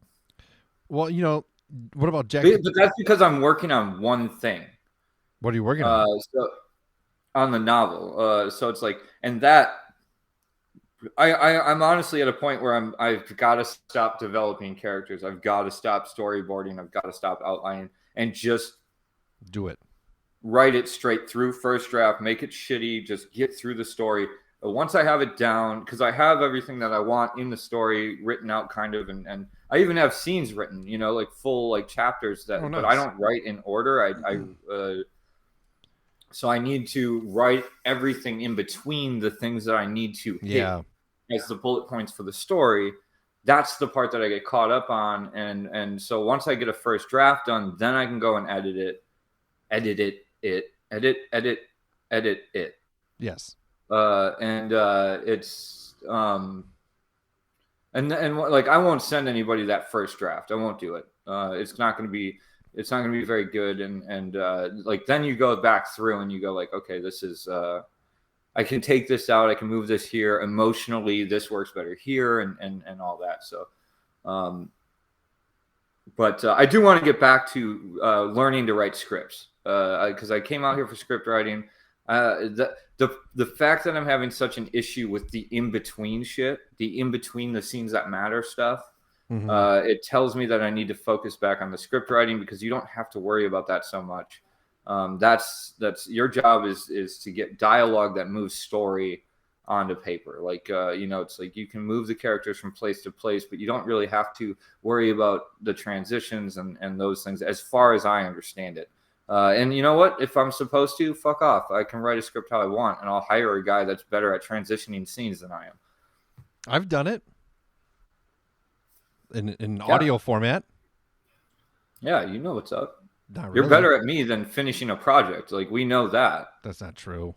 Speaker 1: what about Jack?
Speaker 2: But that's because I'm working on one thing.
Speaker 1: What are you working on?
Speaker 2: So on the novel. So it's like, and that I'm honestly at a point where I've got to stop developing characters. I've got to stop storyboarding. I've got to stop outlining and just
Speaker 1: Do it.
Speaker 2: write it straight through first draft, make it shitty, just get through the story. But once I have it down, because I have everything that I want in the story written out kind of, and I even have scenes written, like full like chapters that,
Speaker 1: nice.
Speaker 2: but I don't write in order. So I need to write everything in between the things that I need to hit as the bullet points for the story. That's the part that I get caught up on. And so once I get a first draft done, then I can go and edit it.
Speaker 1: Yes.
Speaker 2: It's and like I won't send anybody that first draft. I won't do it. It's not going to be very good. And like then you go back through and you go like, okay, this is I can take this out. I can move this here. Emotionally, this works better here, and all that. So, but I do want to get back to learning to write scripts because I came out here for script writing. The fact that I'm having such an issue with the in between shit, the in between the scenes that matter stuff, it tells me that I need to focus back on the script writing because you don't have to worry about that so much. That's your job is to get dialogue that moves story onto paper. Like it's like you can move the characters from place to place, but you don't really have to worry about the transitions and those things as far as I understand it. And you know what? If I'm supposed to, fuck off. I can write a script how I want, and I'll hire a guy that's better at transitioning scenes than I am.
Speaker 1: I've done it in audio format.
Speaker 2: Yeah, you know what's up.
Speaker 1: Not really.
Speaker 2: You're better at me than finishing a project. Like, we know that.
Speaker 1: That's not true.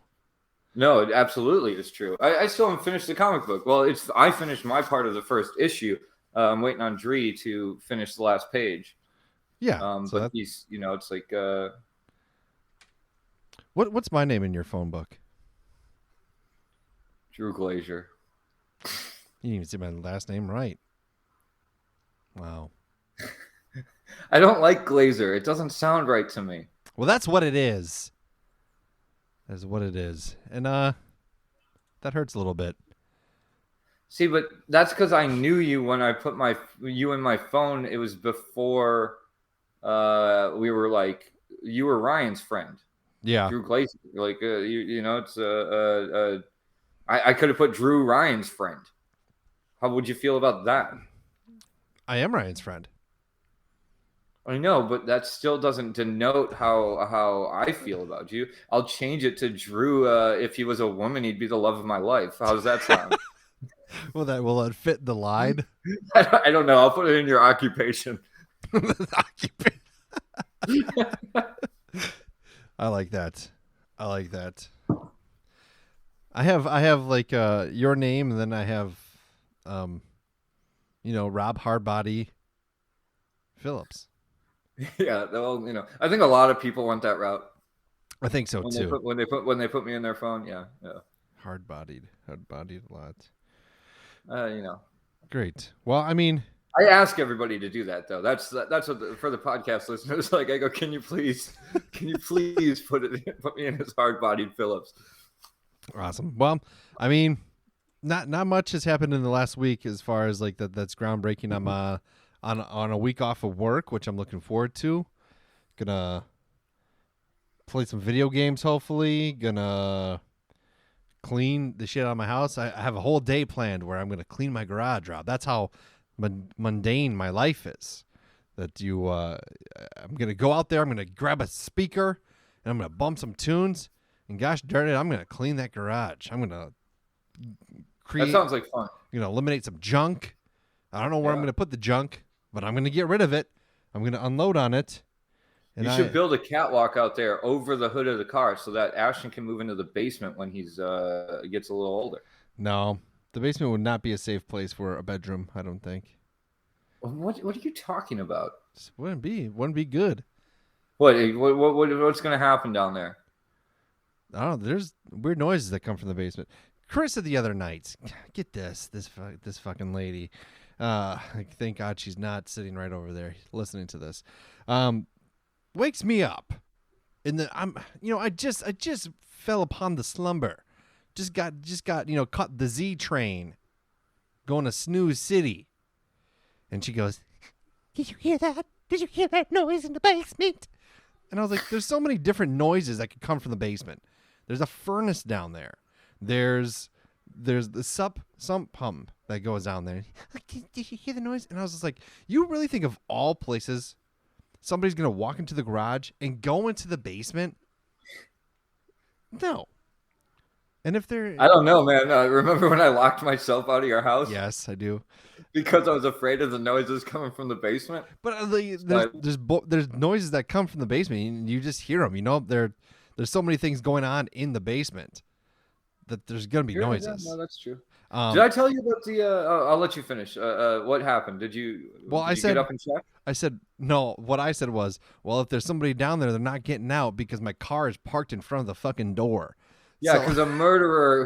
Speaker 2: No, it absolutely is true. I still haven't finished the comic book. Well, I finished my part of the first issue. I'm waiting on Dree to finish the last page.
Speaker 1: Yeah.
Speaker 2: But he's, it's like...
Speaker 1: What's my name in your phone book?
Speaker 2: Drew Glazier.
Speaker 1: You didn't even say my last name right. Wow.
Speaker 2: I don't like Glazer. It doesn't sound right to me.
Speaker 1: Well, that's what it is. That's what it is. And that hurts a little bit.
Speaker 2: See, but that's because I knew you when I put you in my phone. It was before we were like, you were Ryan's friend.
Speaker 1: Yeah.
Speaker 2: Drew Glazer. Like, it's I could have put Drew Ryan's friend. How would you feel about that?
Speaker 1: I am Ryan's friend.
Speaker 2: I know, but that still doesn't denote how I feel about you. I'll change it to Drew. If he was a woman, he'd be the love of my life. How's that sound?
Speaker 1: Will that fit the line?
Speaker 2: I don't know. I'll put it in your occupation.
Speaker 1: I like that. I have like your name, and then I have Rob Hardbody Phillips.
Speaker 2: Yeah, well, I think a lot of people went that route.
Speaker 1: I think so too.
Speaker 2: When they put me in their phone, yeah.
Speaker 1: Hard-bodied a lot. Great. Well, I mean,
Speaker 2: I ask everybody to do that though. That's what for the podcast listeners. Like, I go, can you please put me in as hard-bodied Phillips?
Speaker 1: Awesome. Well, I mean, not much has happened in the last week as far as like that's groundbreaking. I'm on a week off of work, which I'm looking forward to. Gonna play some video games, hopefully. Gonna clean the shit out of my house. I have a whole day planned where I'm gonna clean my garage out. That's how mundane my life is. That I'm gonna go out there. I'm gonna grab a speaker and I'm gonna bump some tunes. And gosh darn it, I'm gonna clean that garage. I'm gonna create.
Speaker 2: That sounds like fun.
Speaker 1: Eliminate some junk. I don't know where I'm gonna put the junk, but I'm gonna get rid of it. I'm gonna unload on it.
Speaker 2: And you should build a catwalk out there over the hood of the car so that Ashton can move into the basement when he's gets a little older.
Speaker 1: No, the basement would not be a safe place for a bedroom. I don't think.
Speaker 2: What are you talking about?
Speaker 1: Just wouldn't be good.
Speaker 2: What's gonna happen down there?
Speaker 1: I don't know. There's weird noises that come from the basement. Chris said the other night, get this fucking lady. Thank God she's not sitting right over there listening to this. Wakes me up, and I just fell upon the slumber. Just got caught the Z train, going to Snooze City, and she goes, "Did you hear that? Did you hear that noise in the basement?" And I was like, "There's so many different noises that could come from the basement. There's a furnace down there. There's the sump pump that goes down there. Did you hear the noise?" And I was just like, "You really think of all places, somebody's gonna walk into the garage and go into the basement?" No. And if they're,
Speaker 2: I don't know, man. Remember when I locked myself out of your house?
Speaker 1: Yes, I do.
Speaker 2: Because I was afraid of the noises coming from the basement.
Speaker 1: But there's noises that come from the basement, and you just hear them. There's so many things going on in the basement that there's gonna be noises.
Speaker 2: Yeah, no, that's true. Did I tell you about the? I'll let you finish. What happened? Did you?
Speaker 1: Well,
Speaker 2: I said. Get up and check?
Speaker 1: I said no. What I said was, well, if there's somebody down there, they're not getting out because my car is parked in front of the fucking door.
Speaker 2: Yeah, because a murderer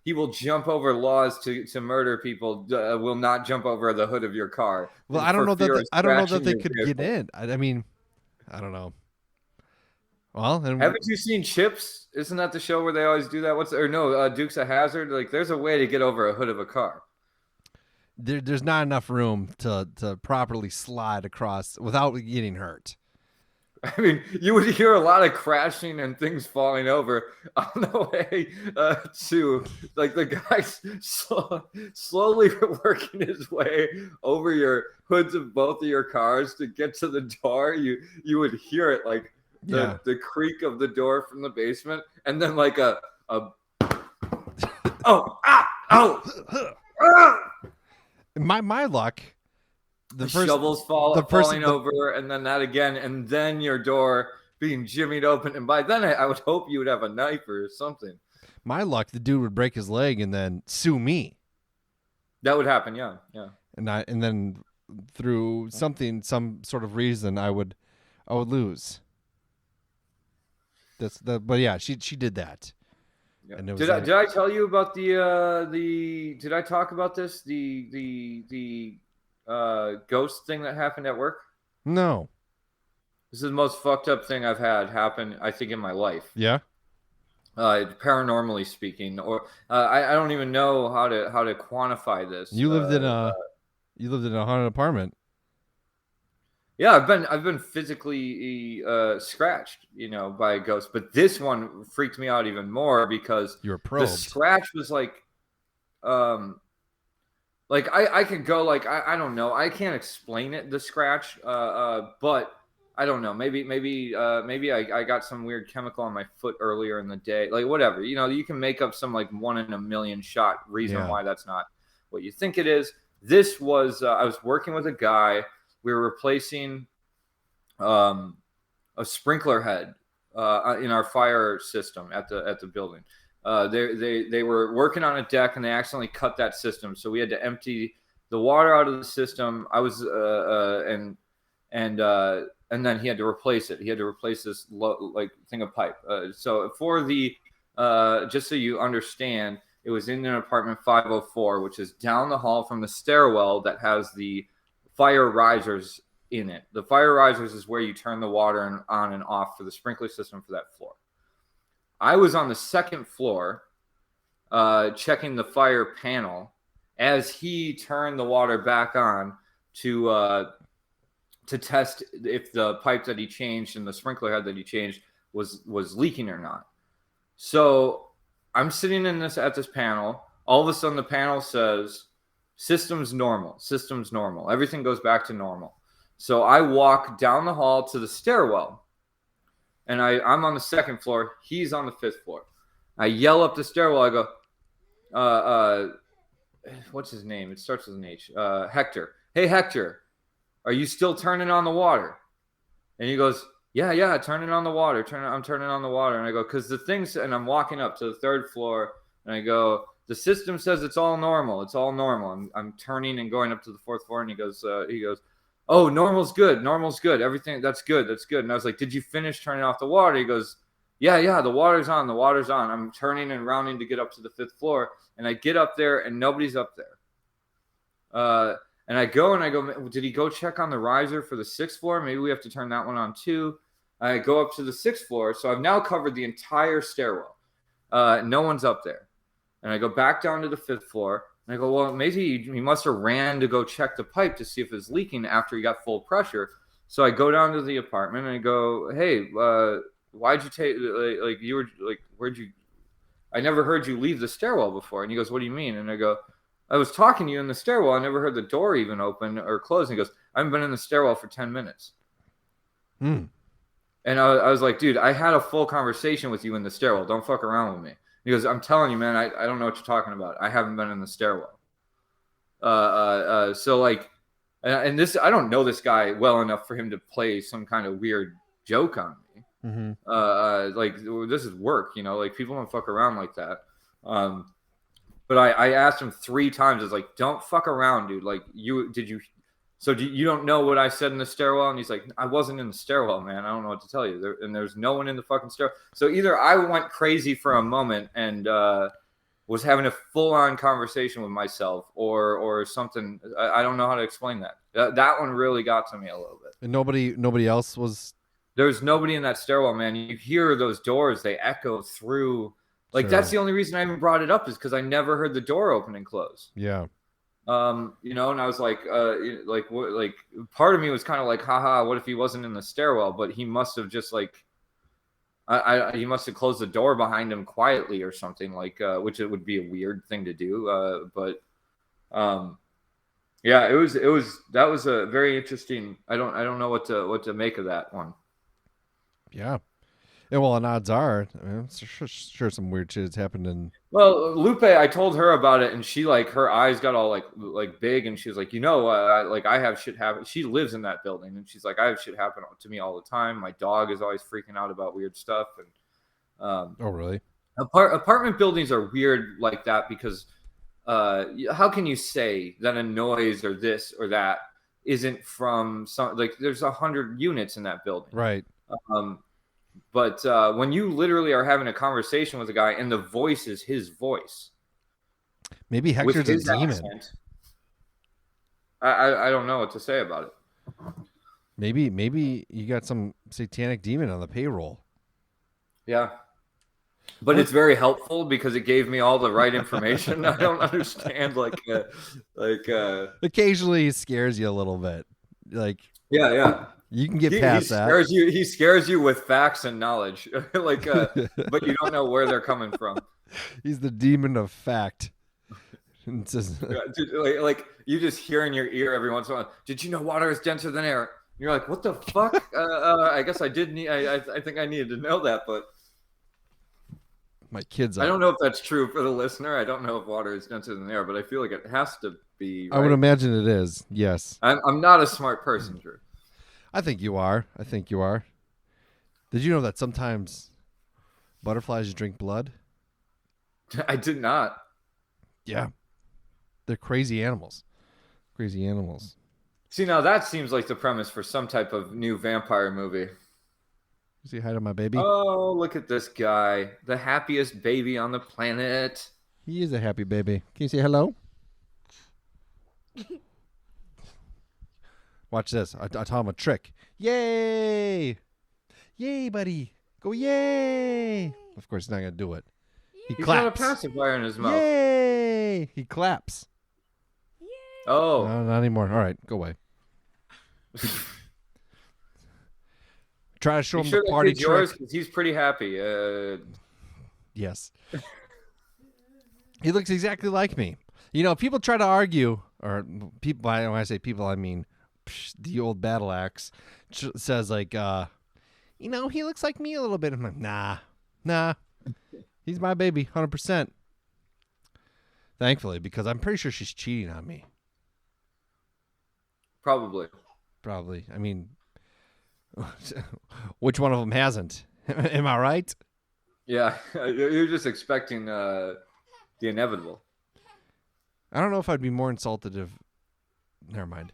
Speaker 2: he will jump over laws to murder people. Will not jump over the hood of your car.
Speaker 1: Well, I don't know that they could get in. I mean, I don't know. Well,
Speaker 2: haven't you seen Chips? Isn't that the show where they always do that? Dukes of Hazzard. Like, there's a way to get over a hood of a car.
Speaker 1: There's not enough room to properly slide across without getting hurt.
Speaker 2: I mean, you would hear a lot of crashing and things falling over on the way to, like, the guy's slowly working his way over your hoods of both of your cars to get to the door. You would hear it, like, the creak of the door from the basement, and then like
Speaker 1: my luck.
Speaker 2: The shovels falling over, and then that again, and then your door being jimmied open. And by then, I would hope you would have a knife or something.
Speaker 1: My luck, the dude would break his leg and then sue me.
Speaker 2: That would happen, yeah.
Speaker 1: And then through some sort of reason, I would lose. But yeah, she did that.
Speaker 2: Yeah. And did I tell you about the? Did I talk about this? The ghost thing that happened at work?
Speaker 1: No.
Speaker 2: This is the most fucked up thing I've had happen, I think, in my life.
Speaker 1: Yeah.
Speaker 2: Paranormally speaking, or I don't even know how to quantify this.
Speaker 1: You lived in a haunted apartment.
Speaker 2: Yeah, I've been physically scratched, by a ghost. But this one freaked me out even more because
Speaker 1: you were probed.
Speaker 2: The scratch was like, like I could go like I don't know. I can't explain it, the scratch, but I don't know. Maybe I got some weird chemical on my foot earlier in the day. Like whatever. You can make up some like 1 in a million shot reason why that's not what you think it is. This was I was working with a guy. We were replacing a sprinkler head in our fire system at the building. They were working on a deck and they accidentally cut that system, so we had to empty the water out of the system. I was and then he had to replace it. He had to replace this thing of pipe. So for the just so you understand, it was in an apartment 504, which is down the hall from the stairwell that has the fire risers in it. The fire risers is where you turn the water on and off for the sprinkler system for that floor. I was on the second floor checking the fire panel as he turned the water back on to test if the pipe that he changed and the sprinkler head that he changed was leaking or not. So I'm sitting at this panel. All of a sudden the panel says, system's normal. Everything goes back to normal. So I walk down the hall to the stairwell. And I'm on the second floor. He's on the 5th floor. I yell up the stairwell. I go, what's his name? It starts with an H. Hector. Hey, Hector, are you still turning on the water? And he goes, yeah, turning on the water. I'm turning on the water. And I go, because the things, and I'm walking up to the 3rd floor, and I go, the system says it's all normal. I'm turning and going up to the 4th floor, and he goes, oh, normal's good. Everything, that's good. And I was like, did you finish turning off the water? He goes, yeah, the water's on. I'm turning and rounding to get up to the 5th floor. And I get up there and nobody's up there. And I go, did he go check on the riser for the 6th floor? Maybe we have to turn that one on too. I go up to the 6th floor. So I've now covered the entire stairwell. No one's up there. And I go back down to the 5th floor. And I go, well, maybe he must have ran to go check the pipe to see if it's leaking after he got full pressure. So I go down to the apartment and I go, hey, why'd you take, I never heard you leave the stairwell before. And he goes, what do you mean? And I go, I was talking to you in the stairwell. I never heard the door even open or close. And he goes, I haven't been in the stairwell for 10 minutes. And I was like, dude, I had a full conversation with you in the stairwell. Don't fuck around with me. He goes, I'm telling you, man, I don't know what you're talking about. I haven't been in the stairwell. So like, and this, I don't know this guy well enough for him to play some kind of weird joke on me. Like this is work, like people don't fuck around like that. But I asked him 3 times. It's like, don't fuck around, dude. Like you don't know what I said in the stairwell? And he's like, I wasn't in the stairwell, man. I don't know what to tell you. There's no one in the fucking stairwell. So either I went crazy for a moment and was having a full-on conversation with myself or something. I don't know how to explain that. That one really got to me a little bit.
Speaker 1: And nobody else was?
Speaker 2: There's nobody in that stairwell, man. You hear those doors. They echo through. Like, sure. That's the only reason I even brought it up is because I never heard the door open and close.
Speaker 1: Yeah.
Speaker 2: And I was like part of me was kind of like, haha, what if he wasn't in the stairwell? But he must have just like, he must have closed the door behind him quietly or something like, which it would be a weird thing to do. Yeah, that was a very interesting. I don't know what to make of that one.
Speaker 1: Yeah. And well, and odds are, sure some weird shit has happened in.
Speaker 2: Well, Lupe, I told her about it, and she her eyes got all like big, and she was like, I have shit happen. She lives in that building, and she's like, I have shit happen to me all the time. My dog is always freaking out about weird stuff, and
Speaker 1: oh really?
Speaker 2: Apartment buildings are weird like that because how can you say that a noise or this or that isn't from some there's 100 units in that building,
Speaker 1: right?
Speaker 2: But when you literally are having a conversation with a guy and the voice is his voice,
Speaker 1: maybe Hector's a demon. Accent,
Speaker 2: I don't know what to say about it.
Speaker 1: Maybe you got some satanic demon on the payroll.
Speaker 2: Yeah, but it's very helpful because it gave me all the right information. I don't understand
Speaker 1: occasionally he scares you a little bit,
Speaker 2: yeah.
Speaker 1: You can get past that.
Speaker 2: He scares you with facts and knowledge, but you don't know where they're coming from.
Speaker 1: He's the demon of fact. And it says,
Speaker 2: Like you just hear in your ear every once in a while. Did you know water is denser than air? You're like, what the fuck? I guess I did need. I think I needed to know that, but
Speaker 1: my kids.
Speaker 2: I don't know if that's true for the listener. I don't know if water is denser than air, but I feel like it has to be. Right?
Speaker 1: I would imagine it is. Yes.
Speaker 2: I'm not a smart person, Drew.
Speaker 1: I think you are. Did you know that sometimes butterflies drink blood?
Speaker 2: I did not.
Speaker 1: Yeah. They're crazy animals.
Speaker 2: See, now that seems like the premise for some type of new vampire movie.
Speaker 1: You say hi to my baby?
Speaker 2: Oh, look at this guy. The happiest baby on the planet.
Speaker 1: He is a happy baby. Can you say hello? Watch this. I taught him a trick. Yay! Yay, buddy. Go yay! Of course, he's not going to do it. He
Speaker 2: He's got a
Speaker 1: claps.
Speaker 2: pacifier in his mouth.
Speaker 1: Yay! He claps.
Speaker 2: Oh.
Speaker 1: No, not anymore. All right, go away. Try to show him
Speaker 2: sure
Speaker 1: the party
Speaker 2: that's yours?
Speaker 1: trick.
Speaker 2: 'Cause he's pretty happy.
Speaker 1: Yes. He looks exactly like me. You know, people try to argue, or people, when I say people, I mean the old battle axe says like, he looks like me a little bit. I'm like, nah. He's my baby, 100%. Thankfully, because I'm pretty sure she's cheating on me.
Speaker 2: Probably.
Speaker 1: I mean, which one of them hasn't? Am I right?
Speaker 2: Yeah, you're just expecting the inevitable.
Speaker 1: I don't know if I'd be more insulted if. Never mind.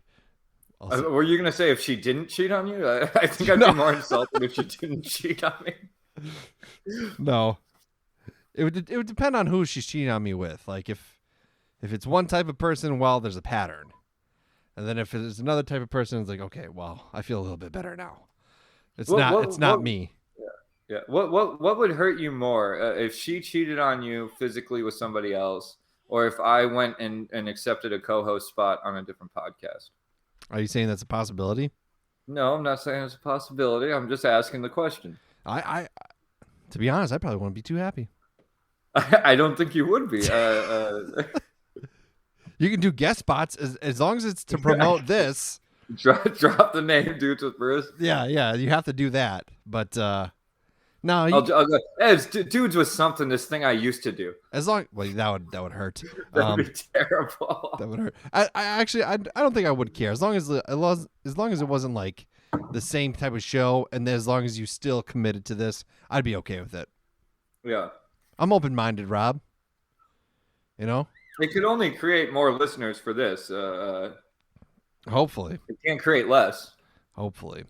Speaker 2: Were you gonna say if she didn't cheat on you? I think I'd be more insulted if she didn't cheat on me.
Speaker 1: No, it would depend on who she's cheating on me with. Like if it's one type of person, well, there's a pattern, and then if it's another type of person, it's like, okay, well, I feel a little bit better now. It's not me.
Speaker 2: Yeah. What would hurt you more if she cheated on you physically with somebody else, or if I went and accepted a co-host spot on a different podcast?
Speaker 1: Are you saying that's a possibility?
Speaker 2: No, I'm not saying it's a possibility. I'm just asking the question.
Speaker 1: I to be honest, I probably wouldn't be too happy.
Speaker 2: I don't think you would be.
Speaker 1: You can do guest spots as long as it's to promote this.
Speaker 2: Drop the name, Dudes with Bruce.
Speaker 1: Yeah, you have to do that. But no,
Speaker 2: I'll go, hey, it's Dudes with something. This thing I used to do.
Speaker 1: As long, well, that would hurt.
Speaker 2: That'd be terrible.
Speaker 1: That would hurt. I actually don't think I would care as long as it wasn't like the same type of show, and as long as you still committed to this, I'd be okay with it.
Speaker 2: Yeah,
Speaker 1: I'm open-minded, Rob. You know,
Speaker 2: it could only create more listeners for this.
Speaker 1: Hopefully,
Speaker 2: it can't create less.
Speaker 1: Hopefully,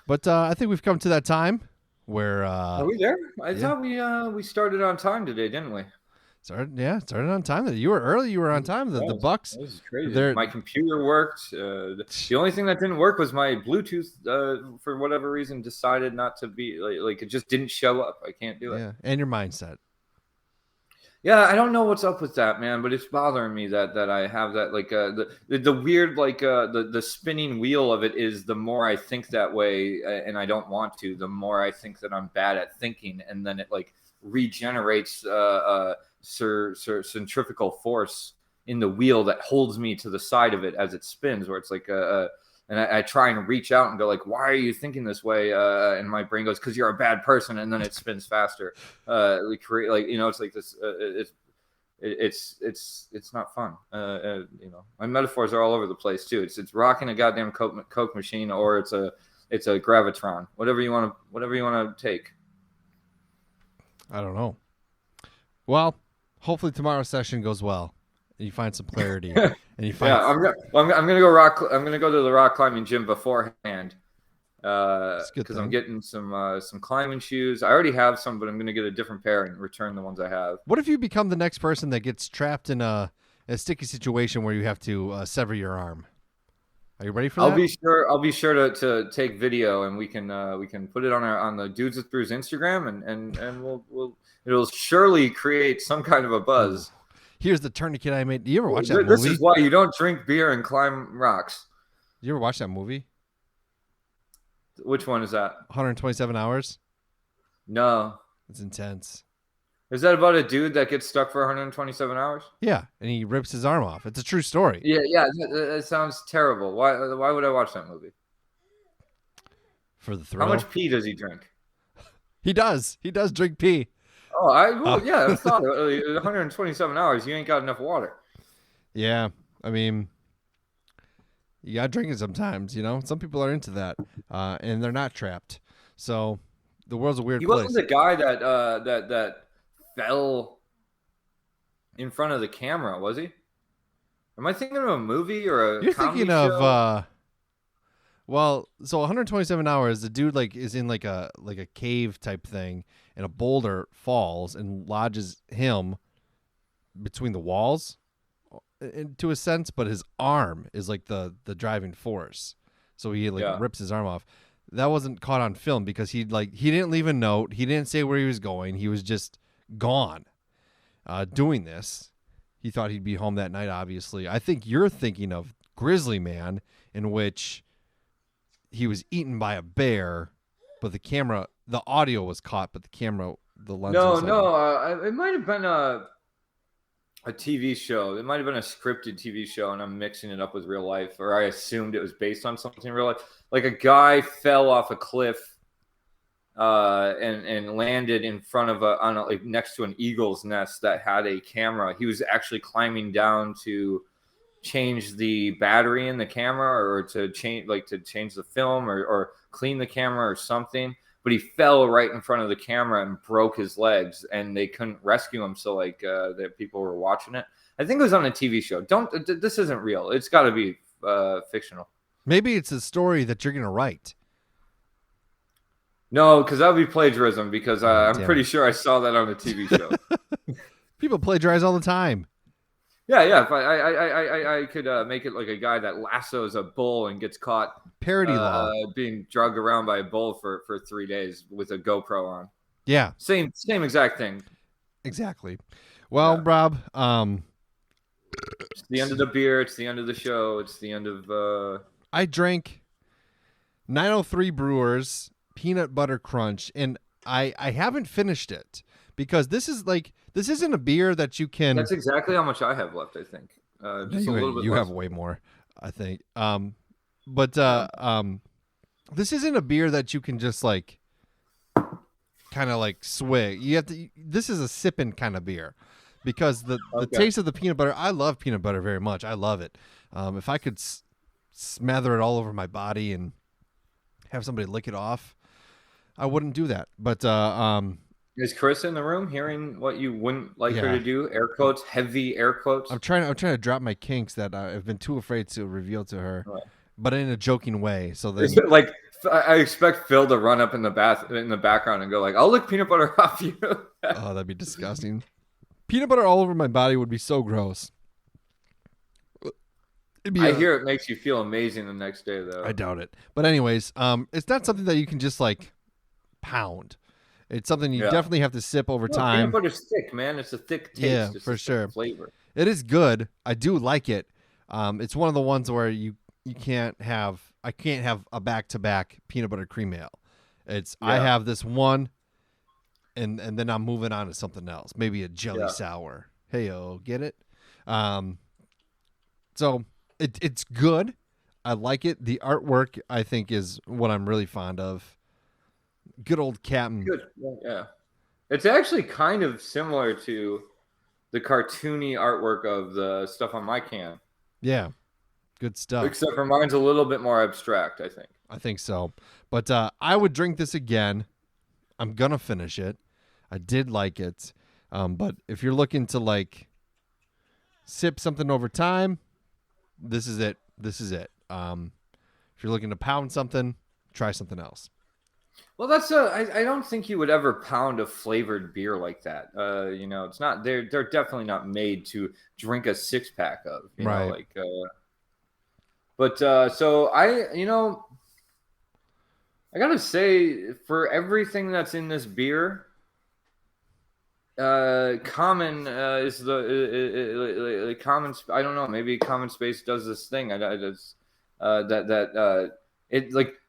Speaker 1: but I think we've come to that time where
Speaker 2: are we there? I thought we started on time today, didn't we?
Speaker 1: Started on time. You were early. You were on time. The Bucks.
Speaker 2: This is crazy. My computer worked. The only thing that didn't work was my Bluetooth. For whatever reason, decided not to be like it just didn't show up. I can't do it.
Speaker 1: Yeah, and your mindset.
Speaker 2: Yeah, I don't know what's up with that, man, but it's bothering me that I have that like the weird like the spinning wheel of it is the more I think that way and I don't want to, the more I think that I'm bad at thinking, and then it like regenerates centrifugal force in the wheel that holds me to the side of it as it spins, where it's like and I try and reach out and go like, why are you thinking this way? And my brain goes, because you're a bad person, and then it spins faster. We create like it's like this. It's not fun. My metaphors are all over the place too. It's rocking a goddamn Coke machine, or it's a gravitron. Whatever you want to take.
Speaker 1: I don't know. Well, hopefully tomorrow's session goes well. And you find some clarity, and you find.
Speaker 2: Yeah, I'm gonna go rock. I'm gonna go to the rock climbing gym beforehand, because I'm getting some climbing shoes. I already have some, but I'm gonna get a different pair and return the ones I have.
Speaker 1: What if you become the next person that gets trapped in a sticky situation where you have to sever your arm? Are you ready for that?
Speaker 2: I'll be sure to take video, and we can put it on the Dudes with Brews Instagram, and it'll surely create some kind of a buzz.
Speaker 1: Here's the tourniquet I made. Do you ever watch that movie?
Speaker 2: This is why you don't drink beer and climb rocks.
Speaker 1: You ever watch that movie?
Speaker 2: Which one is that?
Speaker 1: 127 Hours?
Speaker 2: No.
Speaker 1: It's intense.
Speaker 2: Is that about a dude that gets stuck for 127 hours?
Speaker 1: Yeah, and he rips his arm off. It's a true story.
Speaker 2: Yeah. That sounds terrible. Why would I watch that movie?
Speaker 1: For the
Speaker 2: How
Speaker 1: thrill.
Speaker 2: much pee does he drink?
Speaker 1: He does. He does drink pee.
Speaker 2: Oh, yeah, I thought 127 hours. You ain't got enough water.
Speaker 1: Yeah, I mean, you gotta drink it sometimes. Some people are into that, and they're not trapped. So the world's a weird
Speaker 2: He
Speaker 1: place.
Speaker 2: wasn't the guy that fell in front of the camera, was he? Am I thinking of a movie or a
Speaker 1: You're
Speaker 2: comedy
Speaker 1: thinking
Speaker 2: show?
Speaker 1: of so 127 hours. The dude is in like a cave type thing, and a boulder falls and lodges him between the walls, to a sense. But his arm is like the driving force, so he rips his arm off. That wasn't caught on film because he didn't leave a note. He didn't say where he was going. He was just gone, doing this. He thought he'd be home that night. Obviously, I think you're thinking of Grizzly Man, in which he was eaten by a bear, but the audio was caught, but the lens.
Speaker 2: No. It might have been a TV show. It might have been a scripted TV show, and I'm mixing it up with real life, or I assumed it was based on something real life. Like a guy fell off a cliff, and landed in front of next to an eagle's nest that had a camera. He was actually climbing down to change the battery in the camera, or to change the film, or clean the camera or something. But he fell right in front of the camera and broke his legs, and they couldn't rescue him. So that people were watching it. I think it was on a TV show. This isn't real. It's got to be fictional.
Speaker 1: Maybe it's a story that you're gonna write.
Speaker 2: No, because that would be plagiarism. Because I'm
Speaker 1: Damn
Speaker 2: pretty
Speaker 1: it.
Speaker 2: sure I saw that on a TV show.
Speaker 1: People plagiarize all the time.
Speaker 2: Yeah. If I could make it like a guy that lassos a bull and gets caught
Speaker 1: Parody law.
Speaker 2: being drugged around by a bull for 3 days with a GoPro on.
Speaker 1: Yeah,
Speaker 2: Same exact thing.
Speaker 1: exactly. Well,
Speaker 2: Yeah.
Speaker 1: Rob,
Speaker 2: It's the end of the beer. It's the end of the show. It's the end of.
Speaker 1: I drank 903 Brewers Peanut Butter Crunch, and I haven't finished it because this isn't a beer that you can.
Speaker 2: That's exactly how much I have left. I think. Just a little bit.
Speaker 1: You
Speaker 2: less.
Speaker 1: have way more, I think. But this isn't a beer that you can just kind of swig. You have to. This is a sipping kind of beer, because the taste of the peanut butter. I love peanut butter very much. I love it. If I could smother it all over my body and have somebody lick it off, I wouldn't do that. But
Speaker 2: is Chris in the room hearing what you wouldn't like her
Speaker 1: Yeah.
Speaker 2: to do? Air quotes, heavy air quotes.
Speaker 1: I'm trying to drop my kinks that I've been too afraid to reveal to her,
Speaker 2: Right.
Speaker 1: but in a joking way. So then,
Speaker 2: Is it like I expect Phil to run up in the background and go like, "I'll lick peanut butter off you."
Speaker 1: oh, that'd be disgusting. Peanut butter all over my body would be so gross.
Speaker 2: I hear it makes you feel amazing the next day, though.
Speaker 1: I doubt it. But anyways, it's not something that you can just pound. It's something you definitely have to sip over time.
Speaker 2: Peanut butter's thick, man. It's a thick taste.
Speaker 1: Yeah,
Speaker 2: It's
Speaker 1: for
Speaker 2: a thick
Speaker 1: sure.
Speaker 2: Flavor.
Speaker 1: It is good. I do like it. It's one of the ones where you can't have. I can't have a back-to-back peanut butter cream ale. I have this one, and then I'm moving on to something else. Maybe a jelly sour. Hey-o, get it? So it's good. I like it. The artwork, I think, is what I'm really fond of. Good old Captain.
Speaker 2: Good. Yeah. It's actually kind of similar to the cartoony artwork of the stuff on my can.
Speaker 1: Yeah. Good stuff.
Speaker 2: Except for mine's a little bit more abstract, I think.
Speaker 1: I think so. But I would drink this again. I'm going to finish it. I did like it. But if you're looking to sip something over time, this is it. This is it. If you're looking to pound something, try something else.
Speaker 2: Well, I don't think you would ever pound a flavored beer like that. It's not. They're definitely not made to drink a 6-pack of.
Speaker 1: Right.
Speaker 2: So I gotta say, for everything that's in this beer, Common is the common. I don't know. Maybe Common Space does this thing. It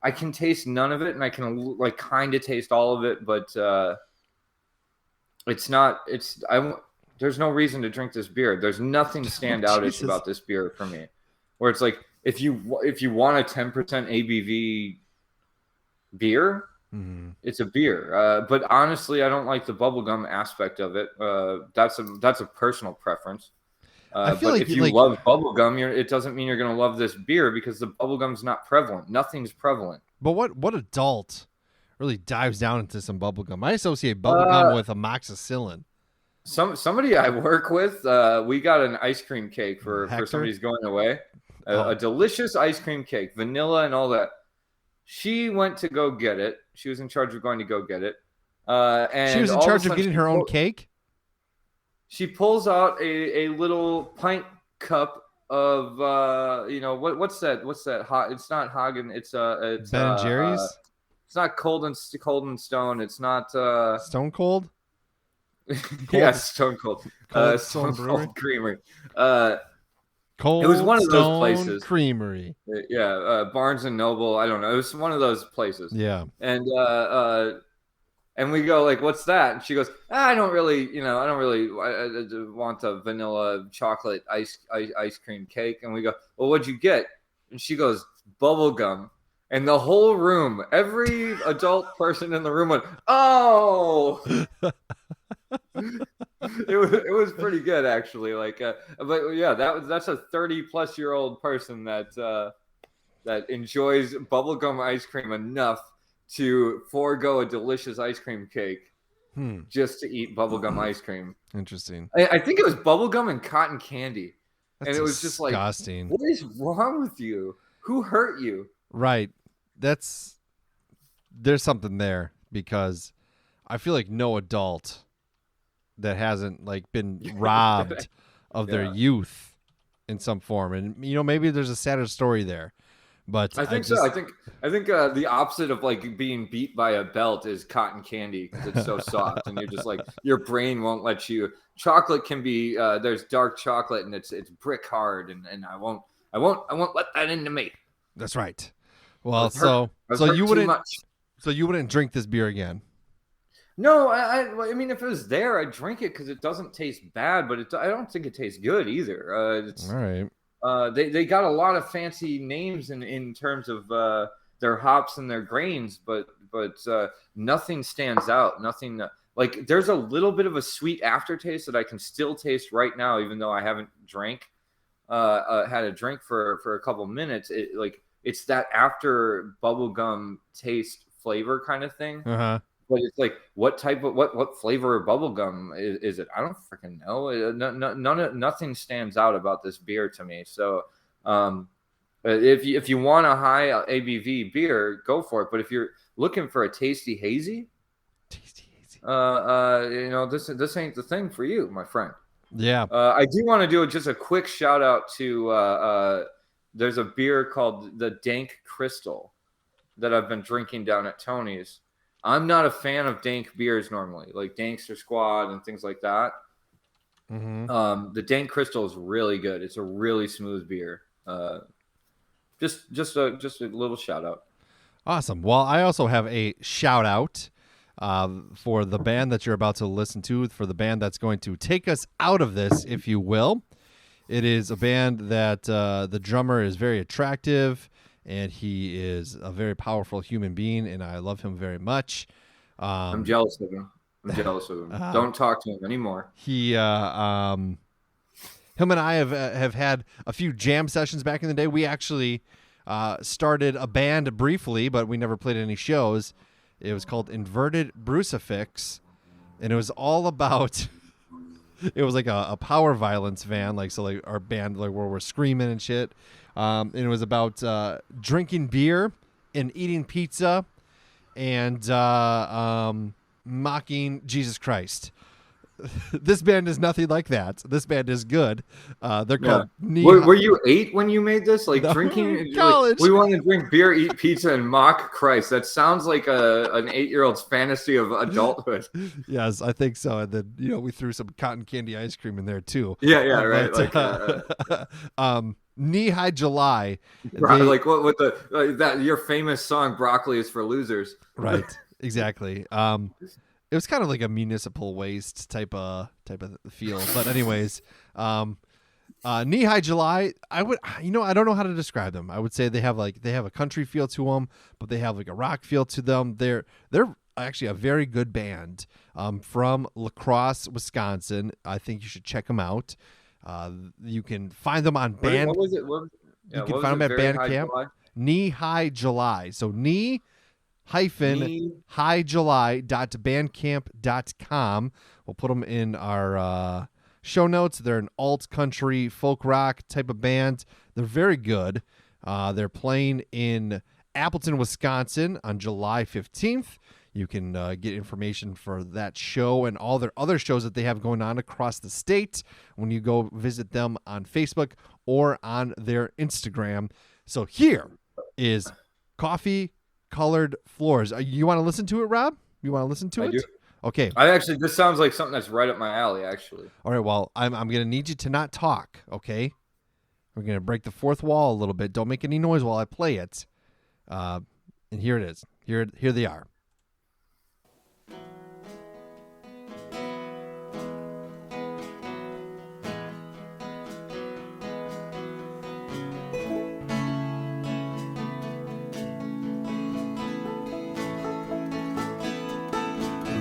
Speaker 2: I can taste none of it, and I can kind of taste all of it, but it's not. There's no reason to drink this beer. There's nothing standoutish
Speaker 1: Jesus.
Speaker 2: about this beer for me. Where it's like if you want a 10% ABV beer, it's a beer. But honestly, I don't like the bubblegum aspect of it. That's a personal preference.
Speaker 1: I feel
Speaker 2: but
Speaker 1: like
Speaker 2: if you love bubblegum, it doesn't mean you're going to love this beer because the bubblegum's not prevalent. Nothing's prevalent.
Speaker 1: But what adult really dives down into some bubblegum? I associate bubblegum with amoxicillin.
Speaker 2: Somebody I work with, we got an ice cream cake for somebody's going away. A delicious ice cream cake, vanilla and all that. She went to go get it. She was in charge of going to go get it. And
Speaker 1: she was in charge of getting her own cake?
Speaker 2: She pulls out a little pint cup of what's that hot? It's not Hagen. It's
Speaker 1: Ben and Jerry's.
Speaker 2: It's not Cold and Stone. It's not
Speaker 1: Stone Cold.
Speaker 2: Yeah, Stone Cold. Stone Cold Creamery. It was one of those places.
Speaker 1: Creamery.
Speaker 2: Yeah, Barnes and Noble. I don't know. It was one of those places.
Speaker 1: Yeah.
Speaker 2: And we go like, "What's that?" And she goes, "I don't really want a vanilla chocolate ice cream cake." And we go, "Well, what'd you get?" And she goes, "Bubble gum." And the whole room, every adult person in the room went, "Oh!" It was pretty good actually. But yeah, that's a 30-plus-year-old person that enjoys bubblegum ice cream enough to forego a delicious ice cream cake just to eat bubblegum ice cream.
Speaker 1: Interesting.
Speaker 2: I think it was bubblegum and cotton candy.
Speaker 1: That's
Speaker 2: and it was just like,
Speaker 1: disgusting.
Speaker 2: What is wrong with you? Who hurt you?
Speaker 1: Right. There's something there because I feel like no adult that hasn't been robbed of their youth in some form. And maybe there's a sadder story there. But
Speaker 2: I think so. I think the opposite of being beat by a belt is cotton candy because it's so soft and you're just your brain won't let you. Chocolate can be there's dark chocolate and it's brick hard and I won't let that into me.
Speaker 1: That's right. Well, so you wouldn't drink this beer again.
Speaker 2: No, I mean if it was there I'd drink it because it doesn't taste bad, but I don't think it tastes good either.
Speaker 1: All right.
Speaker 2: They got a lot of fancy names in terms of their hops and their grains, but nothing stands out. Nothing there's a little bit of a sweet aftertaste that I can still taste right now, even though I haven't had a drink for a couple minutes. It's that after bubblegum taste flavor kind of thing.
Speaker 1: Uh-huh.
Speaker 2: But it's what type of what flavor of bubblegum is it? I don't freaking know. Nothing stands out about this beer to me. So if you want a high ABV beer, go for it. But if you're looking for a tasty hazy, this ain't the thing for you, my friend.
Speaker 1: Yeah.
Speaker 2: I do want to do just a quick shout out to there's a beer called the Dank Crystal that I've been drinking down at Tony's. I'm not a fan of dank beers normally, like Dankster Squad and things like that.
Speaker 1: Mm-hmm.
Speaker 2: The Dank Crystal is really good. It's a really smooth beer. Just a little shout out.
Speaker 1: Awesome. Well, I also have a shout out for the band that you're about to listen to, for the band that's going to take us out of this, if you will. It is a band that the drummer is very attractive. And he is a very powerful human being, and I love him very much.
Speaker 2: I'm jealous of him. Don't talk to him anymore.
Speaker 1: Him and I have had a few jam sessions back in the day. We actually started a band briefly, but we never played any shows. It was called Inverted Brucifix, and it was all about. It was like a power violence van, our band, where we're screaming and shit. And it was about drinking beer and eating pizza and mocking Jesus Christ. This band is nothing like that. This band is good. They're called
Speaker 2: Were you 8 when you made this? Drinking
Speaker 1: college.
Speaker 2: We want to drink beer, eat pizza, and mock Christ. That sounds like an 8-year-old's fantasy of adulthood.
Speaker 1: Yes, I think so. And then we threw some cotton candy ice cream in there too.
Speaker 2: Yeah, right.
Speaker 1: Knee High July.
Speaker 2: What your famous song "Broccoli is for Losers."
Speaker 1: Right. Exactly. It was kind of like a municipal waste type of feel. But anyways, Knee High July, I don't know how to describe them. I would say they have a country feel to them, but they have like a rock feel to them. They're actually a very good band from La Crosse, Wisconsin. I think you should check them out. You can find them on Band.
Speaker 2: What was it?
Speaker 1: You can find them at Bandcamp. Knee High July. So knee-highjuly.bandcamp.com. We'll put them in our show notes. They're an alt country folk rock type of band. They're very good. They're playing in Appleton, Wisconsin on July 15th. You can get information for that show and all their other shows that they have going on across the state when you go visit them on Facebook or on their Instagram. So here is Coffee Colored Floors. You want to listen to it, Rob? You want to listen to it?
Speaker 2: I do.
Speaker 1: Okay.
Speaker 2: This sounds like something that's right up my alley, actually.
Speaker 1: All right. Well, I'm going to need you to not talk. Okay. We're going to break the fourth wall a little bit. Don't make any noise while I play it. And here it is. Here they are.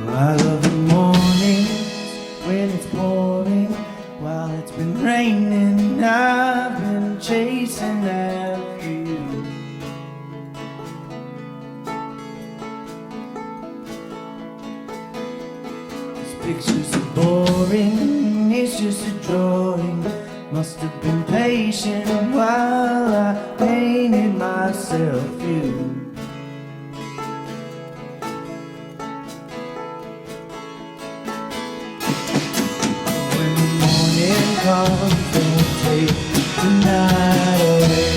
Speaker 4: I love the morning when it's pouring, while it's been raining. I've been chasing after you. This picture's so boring, it's just a drawing. Must have been patient while I painted myself you. Don't take the night away.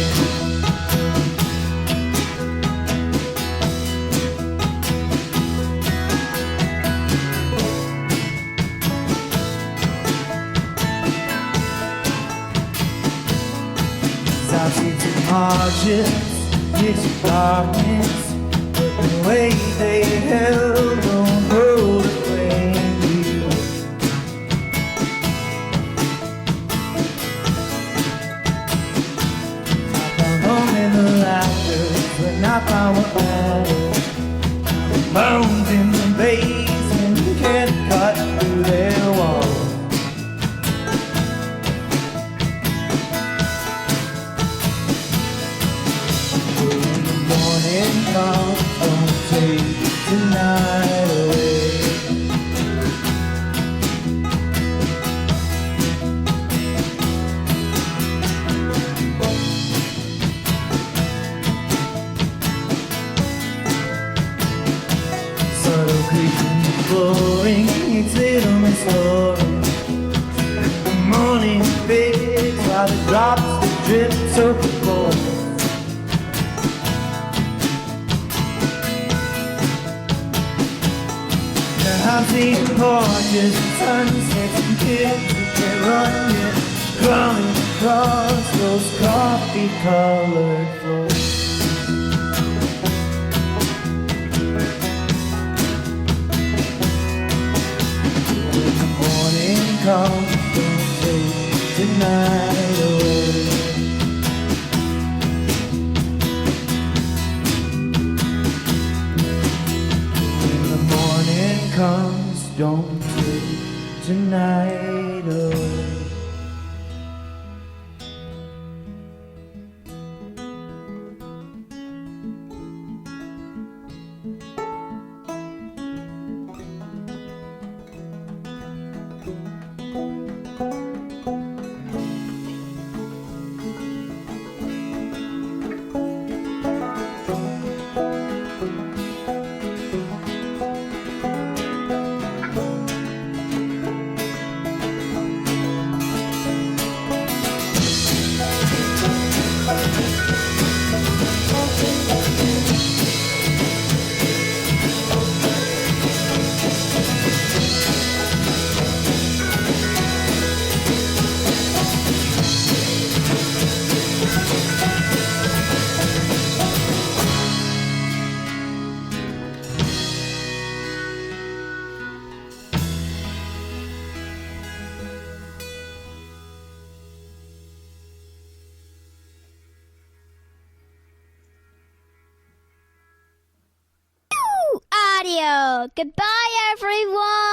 Speaker 4: I've seen some hardships, it's darkness, but the way they held don't hold away. When I found what mattered, bones in the basement can't cut through their walls. When the morning comes, don't take tonight away. Flooring, it's little Miss Lauren. The morning fades while the drops that drip so cold. I've seen porches, sunsets, and kids that running, crawling across those coffee-colored floors. Come, don't take tonight away. When the morning comes, don't take tonight away.
Speaker 3: Goodbye, everyone.